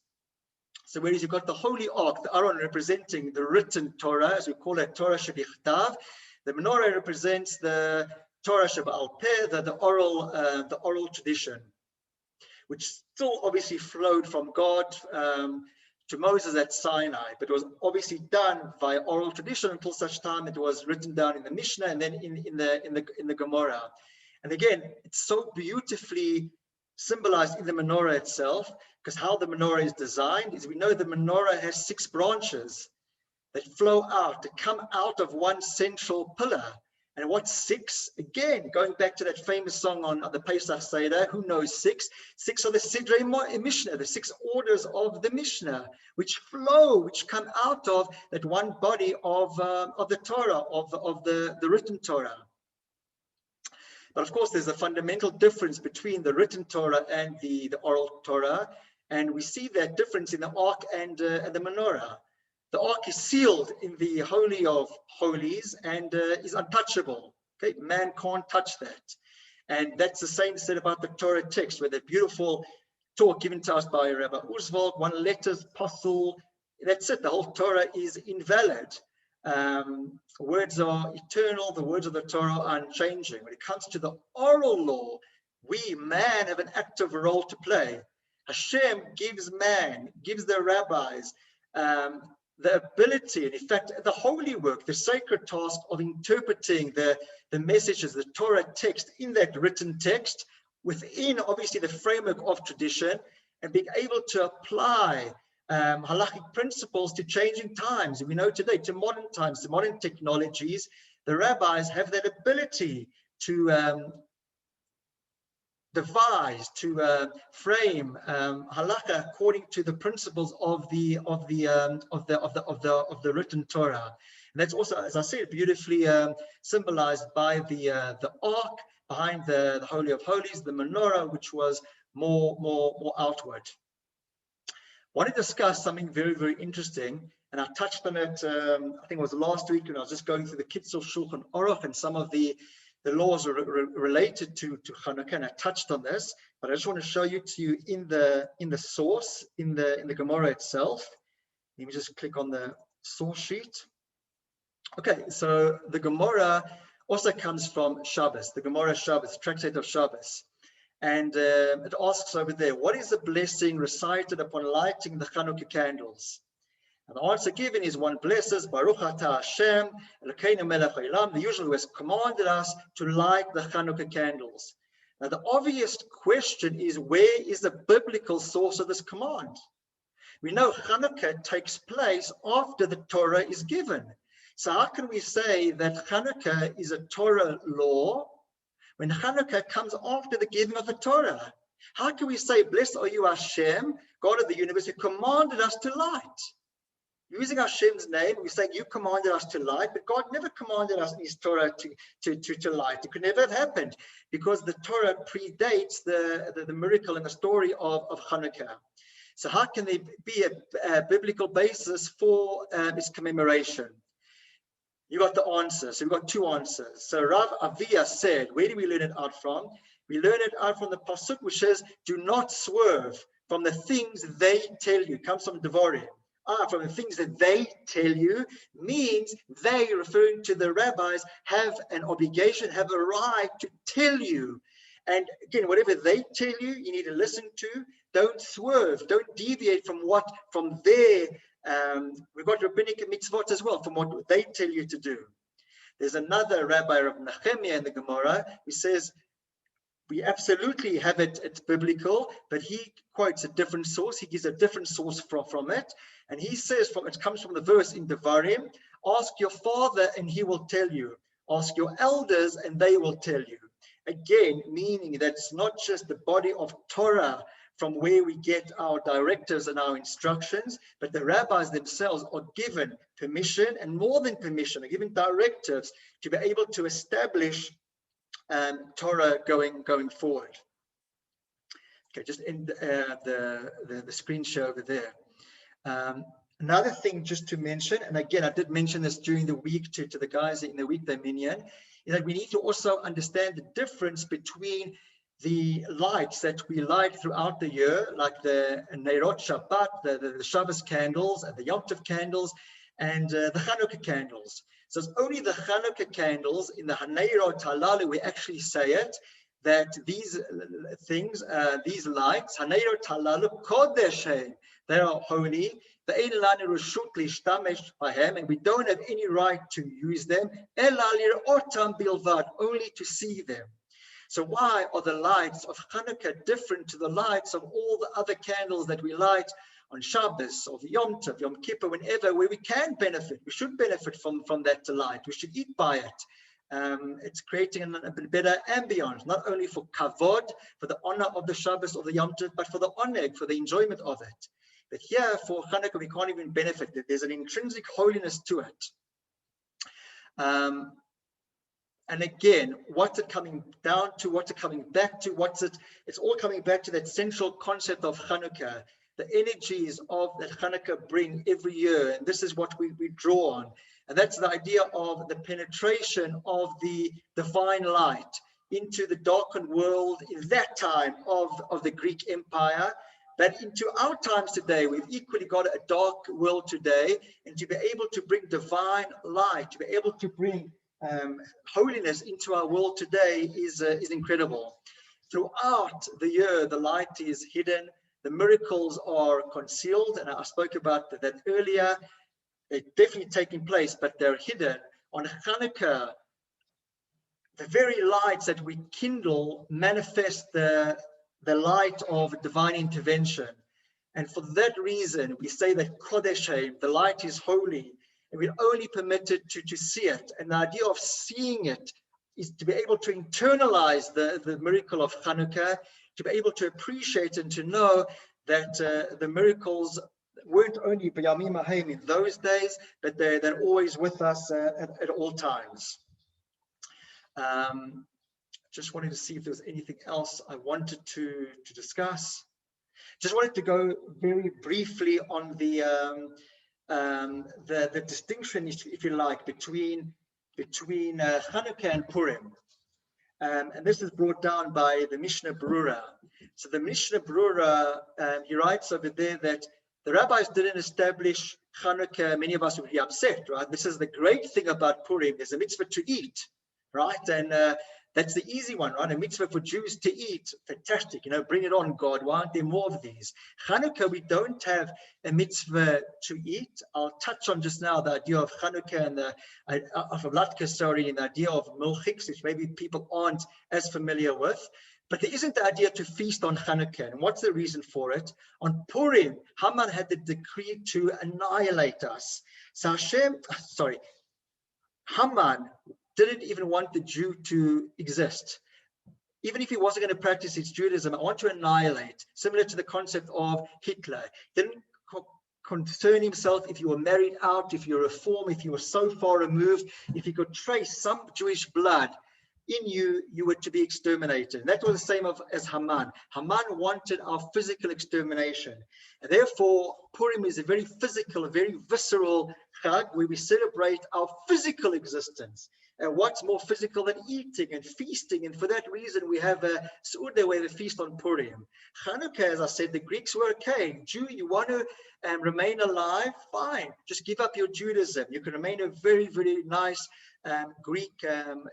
So whereas you've got the Holy Ark, the Aron representing the written Torah, as we call it, Torah Shebichtav, the menorah represents the Torah Sheba'al Peh, the oral tradition, which still obviously flowed from God to Moses at Sinai, but was obviously done via oral tradition until such time it was written down in the Mishnah and then in the Gemara. And again, it's so beautifully symbolized in the menorah itself, because how the menorah is designed is, we know the menorah has 6 branches that flow out, to come out of one central pillar. And what's 6? Again, going back to that famous song on the Pesach Seder, who knows 6? 6 are the Sidrei Mishnah, the 6 orders of the Mishnah, which flow, which come out of that one body of the Torah, of the written Torah. But of course, there's a fundamental difference between the written Torah and the oral Torah. And we see that difference in the Ark and the menorah. The Ark is sealed in the Holy of Holies and is untouchable. Okay, man can't touch that. And that's the same said about the Torah text, where the beautiful talk given to us by Rabbi Ursvald, 1 letters, apostle, that's it. The whole Torah is invalid. Words are eternal. The words of the Torah are unchanging. When it comes to the oral law, we, man, have an active role to play. Hashem gives man, gives the rabbis, the ability, and in fact, the holy work, the sacred task of interpreting the messages, the Torah text in that written text within, obviously, the framework of tradition, and being able to apply halachic principles to changing times. We know today, to modern times, to modern technologies, the rabbis have that ability to devise, to frame halakha according to the principles of the written Torah. And that's also, as I said, beautifully symbolized by the Ark behind the Holy of Holies, the menorah, which was more outward. I want to discuss something very, very interesting, and I touched on it, I think it was last week when I was just going through the Kitzur Shulchan Aruch and some of the laws related to Chanukah, and I touched on this, but I just want to show you in the source, in the Gemara itself. Let me just click on the source sheet. Okay, so the Gemara also comes from Shabbos, the Gemara Shabbos, Tractate of Shabbos. And it asks over there, what is the blessing recited upon lighting the Chanukah candles? And the answer given is, one blesses Baruch Atah Hashem Elokeinu Melech Haolam, the usual who has commanded us to light the Chanukah candles. Now, the obvious question is, where is the biblical source of this command? We know Chanukah takes place after the Torah is given. So how can we say that Chanukah is a Torah law when Chanukah comes after the giving of the Torah? How can we say, blessed are you, Hashem, God of the universe, who commanded us to light? Using Hashem's name, we say, you commanded us to light, but God never commanded us in his Torah to light. It could never have happened because the Torah predates the miracle and the story of Chanukah. So how can there be a biblical basis for its commemoration? You got the answer. So we've got two answers. So Rav Avia said, where do we learn it out from? We learn it out from the pasuk, which says, do not swerve from the things they tell you. It comes from Devarim. From the things that they tell you, means they, referring to the rabbis, have an obligation, have a right to tell you. And again, whatever they tell you, you need to listen to. Don't swerve, don't deviate from their, we've got rabbinic mitzvot as well, from what they tell you to do. There's another rabbi, Rabbi Nehemiah in the Gemara, who says, we absolutely have it, it's biblical, but he quotes a different source. He gives a different source from it. And he says, it comes from the verse in Devarim, ask your father and he will tell you. Ask your elders and they will tell you. Again, meaning that it's not just the body of Torah from where we get our directives and our instructions, but the rabbis themselves are given permission, and more than permission, are given directives to be able to establish Torah going forward. Okay, just in the screen share over there. Another thing just to mention, and again, I did mention this during the week to the guys in the weekday minyan, is that we need to also understand the difference between the lights that we light throughout the year, like the Neirot Shabbat, the Shabbos candles, and the Yom Tov candles, and the Chanukah candles. So it's only the Chanukah candles in the Haneirot Halalu, we actually say it, that these things, these lights, Haneirot Halalu Kodeshem, they are holy, and we don't have any right to use them, only to see them. So why are the lights of Chanukah different to the lights of all the other candles that we light on Shabbos, or Yom Tov, Yom Kippur, whenever, where we can benefit? We should benefit from that light. We should eat by it. It's creating a better ambience, not only for kavod, for the honor of the Shabbos or the Yom Tov, but for the oneg, for the enjoyment of it. But here for Chanukah, we can't even benefit. There's an intrinsic holiness to it. And again, what's it coming down to? What's it coming back to? It's all coming back to that central concept of Chanukah, the energies of that Chanukah bring every year. And this is what we draw on. And that's the idea of the penetration of the divine light into the darkened world in that time of the Greek Empire. But into our times today, we've equally got a dark world today, and to be able to bring divine light, to be able to bring holiness into our world today is incredible. Throughout the year, the light is hidden, the miracles are concealed, and I spoke about that earlier. They're definitely taking place, but they're hidden. On Chanukah, the very lights that we kindle manifest the light of divine intervention. And for that reason, we say that Kodeshem, the light is holy, and we're only permitted to see it. And the idea of seeing it is to be able to internalize the miracle of Chanukah, to be able to appreciate and to know that the miracles weren't only B'yamim Ha'im in those days, but they're always with us at all times. Just wanted to see if there was anything else I wanted to discuss. Just wanted to go very briefly on the distinction, if you like, between Chanukah and Purim. And this is brought down by the Mishnah Berurah. So the Mishnah Berurah, he writes over there that the rabbis didn't establish Chanukah. Many of us would be upset, right? This is the great thing about Purim. There's a mitzvah to eat, right? And that's the easy one, right? A mitzvah for Jews to eat. Fantastic. Bring it on, God. Why aren't there more of these? Chanukah, we don't have a mitzvah to eat. I'll touch on just now the idea of Chanukah and of Latkes, and the idea of milchiks, which maybe people aren't as familiar with. But there isn't the idea to feast on Chanukah. And what's the reason for it? On Purim, Haman had the decree to annihilate us. So Haman didn't even want the Jew to exist. Even if he wasn't going to practice his Judaism, I want to annihilate, similar to the concept of Hitler. Didn't concern himself if you were married out, if you're Reform, if you were so far removed, if he could trace some Jewish blood in you, you were to be exterminated. And that was the same as Haman. Haman wanted our physical extermination. And therefore, Purim is a very physical, a very visceral chag where we celebrate our physical existence. And what's more physical than eating and feasting? And for that reason, we have a Su'udah where we feast on Purim. Chanukah, as I said, the Greeks were okay. Jew, you want to remain alive? Fine. Just give up your Judaism. You can remain a very, very nice Greek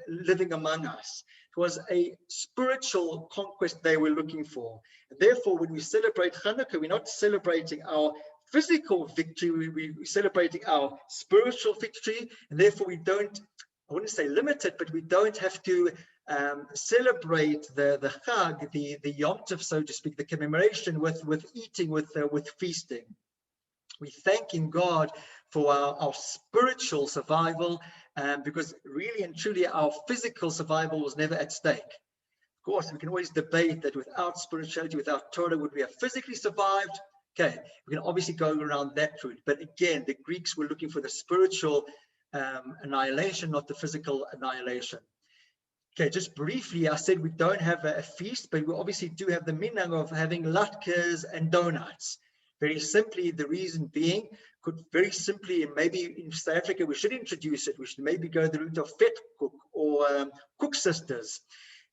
living among us. It was a spiritual conquest they were looking for. And therefore, when we celebrate Chanukah, we're not celebrating our physical victory, we're celebrating our spiritual victory, and therefore we don't, I wouldn't say limit it, but we don't have to celebrate the Chag, the Yom Tov, so to speak, the commemoration with eating, with feasting. We thanking God for our spiritual survival, because really and truly our physical survival was never at stake. Of course, we can always debate that without spirituality, without Torah, would we have physically survived? Okay, we can obviously go around that route. But again, the Greeks were looking for the spiritual annihilation, not the physical annihilation. Okay, just briefly, I said we don't have a feast, but we obviously do have the minhag of having latkes and donuts. Very simply, the reason being, could very simply, and maybe in South Africa, we should introduce it. We should maybe go the route of vet cook or cook sisters.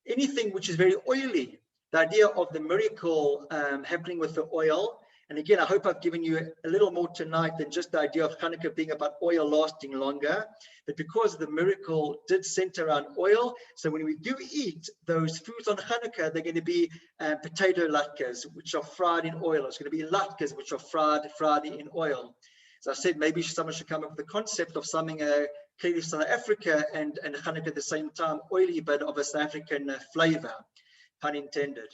Anything which is very oily. The idea of the miracle happening with the oil. And again, I hope I've given you a little more tonight than just the idea of Chanukah being about oil lasting longer. But because the miracle did center around oil, so when we do eat those foods on Chanukah, they're going to be potato latkes, which are fried in oil. It's going to be latkes, which are fried in oil. As I said, maybe someone should come up with the concept of something clearly South Africa and Chanukah at the same time, oily, but of a South African flavor, pun intended.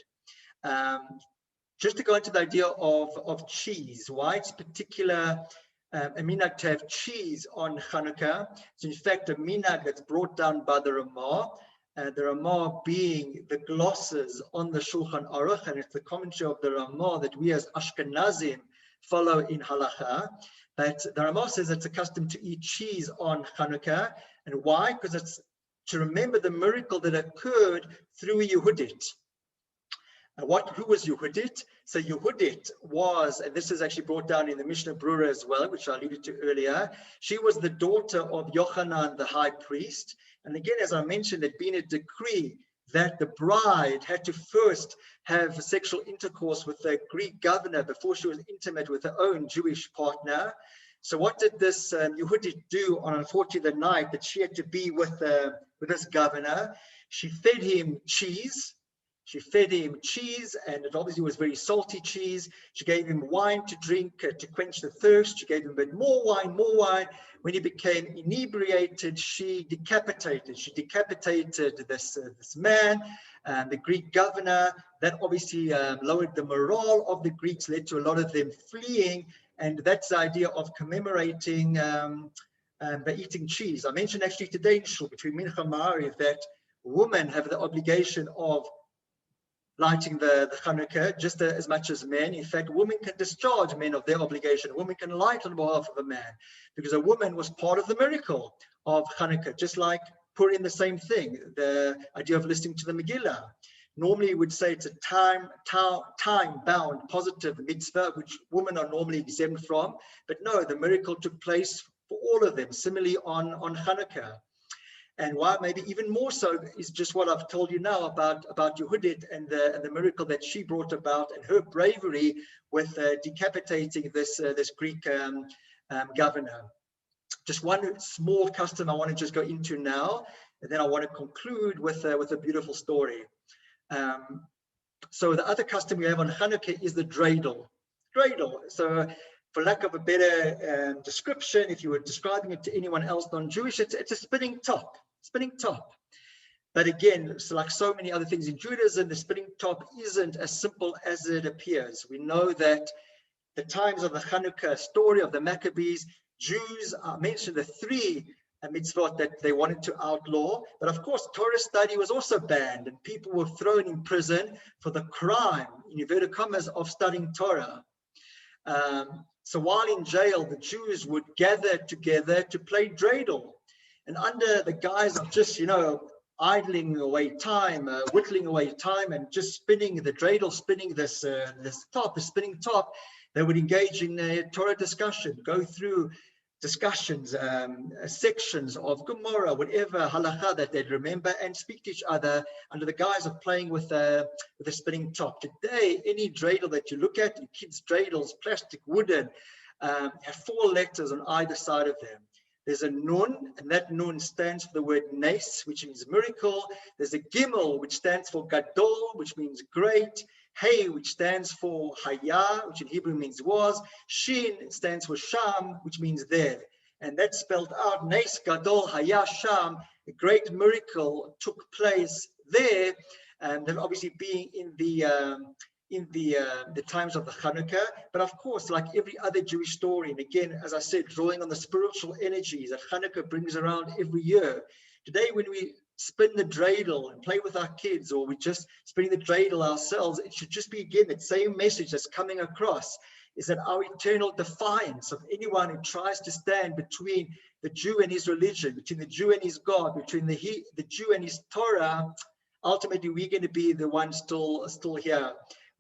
Just to go into the idea of cheese, why it's particular a minhag to have cheese on Chanukah. So in fact, a minhag that's brought down by the Ramah being the glosses on the Shulchan Aruch, and it's the commentary of the Ramah that we as Ashkenazim follow in halacha. But the Ramah says it's a custom to eat cheese on Chanukah. And why? Because it's to remember the miracle that occurred through Yehudit. Who was Yehudit? So Yehudit was, and this is actually brought down in the Mishnah Brura as well, which I alluded to earlier. She was the daughter of Yochanan, the high priest. And again, as I mentioned, there'd been a decree that the bride had to first have sexual intercourse with the Greek governor before she was intimate with her own Jewish partner. So what did this Yehudit do on, unfortunately, the night that she had to be with this governor? She fed him cheese. She fed him cheese, and it obviously was very salty cheese. She gave him wine to drink to quench the thirst. She gave him a bit more wine, more wine. When he became inebriated, she decapitated. She decapitated this man, the Greek governor. That obviously lowered the morale of the Greeks, led to a lot of them fleeing. And that's the idea of commemorating by eating cheese. I mentioned actually today in Shul, between Mincha and Ma'ariv, that women have the obligation of lighting the Chanukah just as much as men. In fact, women can discharge men of their obligation. Women can light on behalf of a man, because a woman was part of the miracle of Chanukah, just like Purim, the same thing, the idea of listening to the Megillah. Normally, you would say it's a time-bound, positive mitzvah, which women are normally exempt from. But no, the miracle took place for all of them, similarly on Chanukah. And why maybe even more so is just what I've told you now about Yehudit and the miracle that she brought about, and her bravery with decapitating this Greek governor. Just one small custom I want to just go into now, and then I want to conclude with a beautiful story. So the other custom we have on Chanukah is the dreidel. So for lack of a better description, if you were describing it to anyone else non-Jewish, it's a spinning top. But again, so like so many other things in Judaism, the spinning top isn't as simple as it appears. We know that the times of the Chanukah story of the Maccabees, Jews mentioned the three mitzvot that they wanted to outlaw. But of course, Torah study was also banned, and people were thrown in prison for the crime, in inverted commas, of studying Torah. So while in jail, the Jews would gather together to play dreidel. And under the guise of just, idling away time, whittling away time, and just spinning the dreidel, spinning this spinning top, they would engage in a Torah discussion, go through discussions, sections of Gemara, whatever halacha that they'd remember, and speak to each other under the guise of playing with a spinning top. Today, any dreidel that you look at, kids' dreidels, plastic, wooden, have 4 letters on either side of them. There's a nun, and that nun stands for the word nes, which means miracle. There's a gimel, which stands for gadol, which means great. Hey, which stands for haya, which in Hebrew means was. Shin stands for sham, which means there. And that's spelled out, nes, gadol, haya, sham. A great miracle took place there, and then obviously being in the times of the Chanukah. But of course, like every other Jewish story, and again, as I said, drawing on the spiritual energies that Chanukah brings around every year. Today, when we spin the dreidel and play with our kids, or we just spinning the dreidel ourselves, it should just be, again, that same message that's coming across, is that our eternal defiance of anyone who tries to stand between the Jew and his religion, between the Jew and his God, between the Jew and his Torah. Ultimately, we're going to be the ones still here.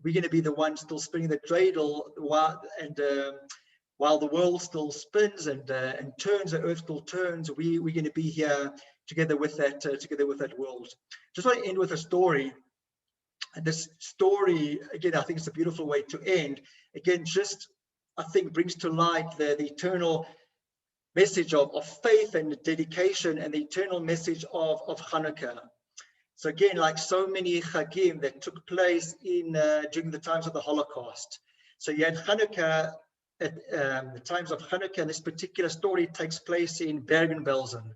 We're going to be the ones still spinning the dreidel while the world still spins and turns, the earth still turns. We're going to be here together with that world. Just want to end with a story. And this story, again, I think it's a beautiful way to end. Again, just I think brings to light the eternal message of faith and dedication, and the eternal message of Chanukah. So again, like so many chagim that took place during the times of the Holocaust. So you had Chanukah at the times of Chanukah, and this particular story takes place in Bergen-Belsen.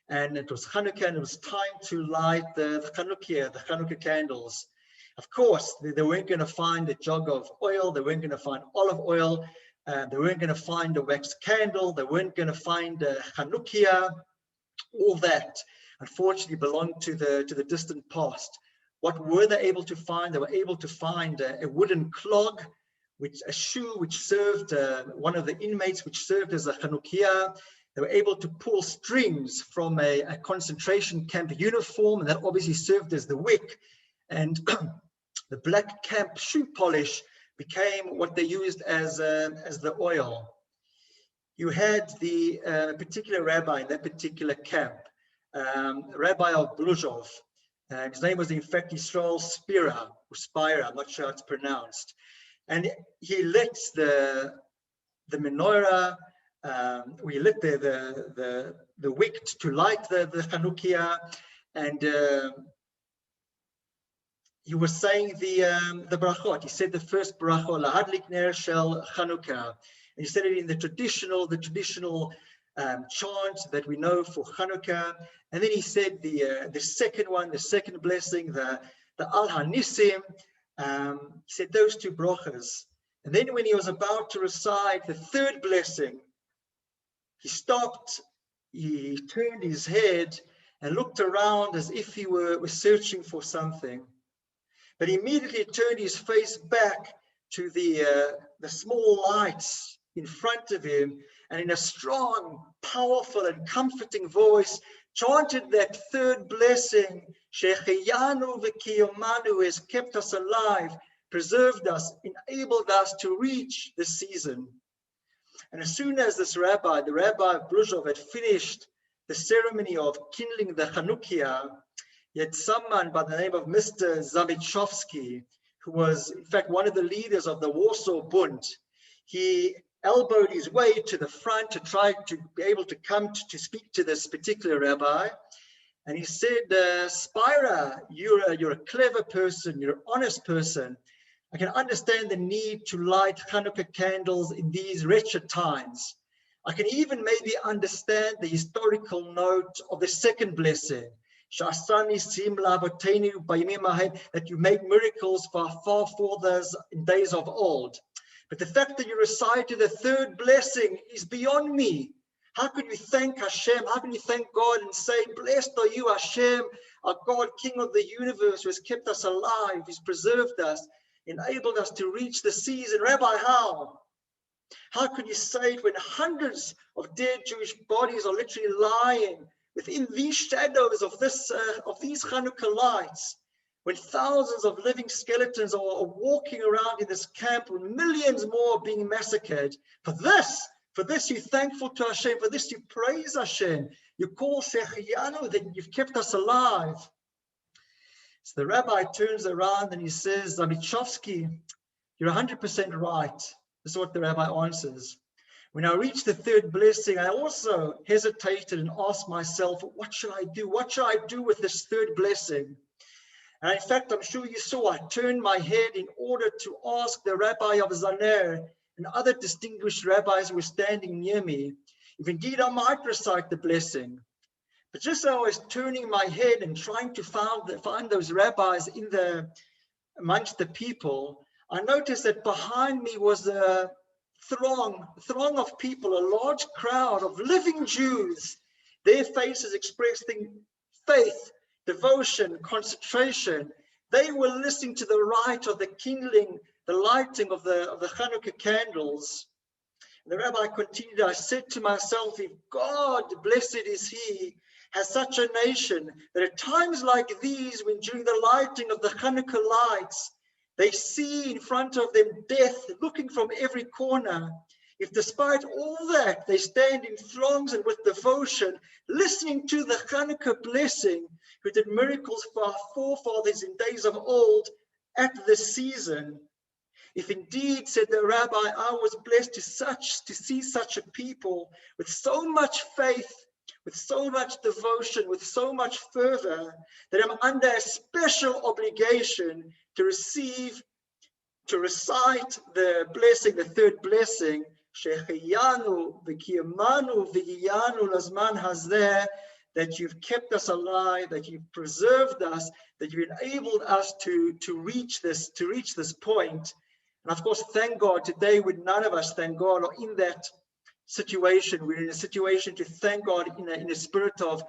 And it was Chanukah, and it was time to light the Chanukah candles. Of course, they weren't going to find a jug of oil. They weren't going to find olive oil. They weren't going to find a wax candle. They weren't going to find a Chanukah. All that, unfortunately, belonged to the distant past. What were they able to find? They were able to find a wooden clog, a shoe which served one of the inmates, which served as a Chanukah. They were able to pull strings from a concentration camp uniform, and that obviously served as the wick. And the black camp shoe polish became what they used as the oil. You had the particular rabbi in that particular camp, Rabbi of Bluzhov. His name was in fact Yisrael Spira, or Spira, I'm not sure how it's pronounced. And he lit the menorah, we lit the wick to light the Chanukah, and he was saying the brachot. He said the first brachot, lahadlik ner shel Chanukah. And he said it in the traditional chant that we know for Chanukah. And then he said the second one, the second blessing, the Al Hanisim. He said those 2 brachas. And then when he was about to recite the third blessing, he stopped, he turned his head and looked around as if he was searching for something. But he immediately turned his face back to the small lights in front of him, and in a strong, powerful, and comforting voice, chanted that third blessing, Shecheyanu v'kiyomanu, has kept us alive, preserved us, enabled us to reach this season. And as soon as this rabbi, the Rabbi of Bluzhov, had finished the ceremony of kindling the Chanukah, yet someone by the name of Mr. Zamitchovsky, who was in fact one of the leaders of the Warsaw Bund, he elbowed his way to the front to try to be able to come to speak to this particular rabbi. And he said, Spira, you're a clever person, you're an honest person. I can understand the need to light Chanukah candles in these wretched times. I can even maybe understand the historical note of the second blessing. that you make miracles for our forefathers in days of old. But the fact that you recited the third blessing is beyond me. How could you thank Hashem? How can you thank God and say, blessed are you, Hashem, our God, King of the universe, who has kept us alive, who's preserved us, enabled us to reach the seas? And Rabbi, how? How could you say it when hundreds of dead Jewish bodies are literally lying within these shadows of these Chanukah lights, when thousands of living skeletons are walking around in this camp, and millions more are being massacred? For this you're thankful to Hashem, for this you praise Hashem, you call Sechiyanu, that you've kept us alive. So the rabbi turns around and he says, Zamichovsky, you're 100% right. This is what the rabbi answers. When I reached the third blessing, I also hesitated and asked myself, what should I do? What should I do with this third blessing? And in fact, I'm sure you saw, I turned my head in order to ask the rabbi of Zaner and other distinguished rabbis who were standing near me if indeed I might recite the blessing. But just as I was turning my head and trying to find those rabbis amongst the people, I noticed that behind me was a throng of people, a large crowd of living Jews, their faces expressing faith, devotion, concentration. They were listening to the rite of the kindling, the lighting of the Chanukah candles. And the rabbi continued, I said to myself, if God, blessed is he, has such a nation that at times like these, when during the lighting of the Chanukah lights, they see in front of them death looking from every corner, if despite all that they stand in throngs and with devotion, listening to the Chanukah blessing, who did miracles for our forefathers in days of old at this season, if indeed, said the rabbi, I was blessed to see such a people with so much faith, with so much devotion, with so much fervor, that I'm under a special obligation to recite the blessing, the third blessing, Shechiyanu v'kiyamanu v'yanu lazman hazeh, that you've kept us alive, that you've preserved us, that you've enabled us to reach this point. And of course, thank God, today with none of us, thank God, are in that situation. We're in a situation to thank God in a spirit of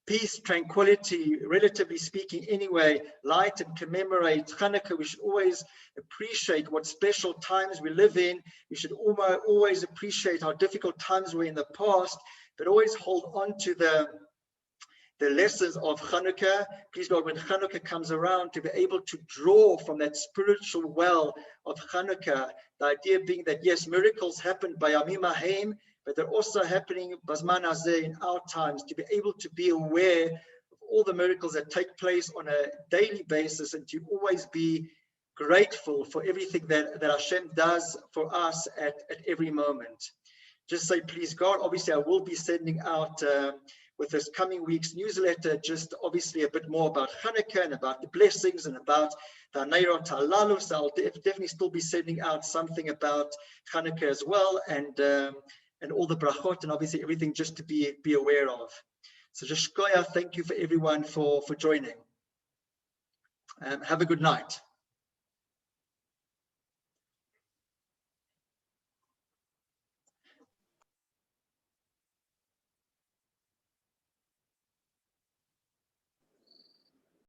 peace, tranquility, relatively speaking anyway, light and commemorate Chanukah. We should always appreciate what special times we live in. We should always appreciate how difficult times were in the past, but always hold on to the lessons of Chanukah. Please God, when Chanukah comes around, to be able to draw from that spiritual well of Chanukah, the idea being that yes, miracles happen by Yamim Haim, but they're also happening Bazman Hazeh in our times, to be able to be aware of all the miracles that take place on a daily basis, and to always be grateful for everything that Hashem does for us at every moment. Just say, please God, obviously I will be sending out with this coming week's newsletter, just obviously a bit more about Chanukah and about the blessings and about the Neirot Halalu. So I'll definitely still be sending out something about Chanukah as well, and all the brachot, and obviously everything just to be aware of. So just shkoyach, thank you for everyone for joining. Have a good night.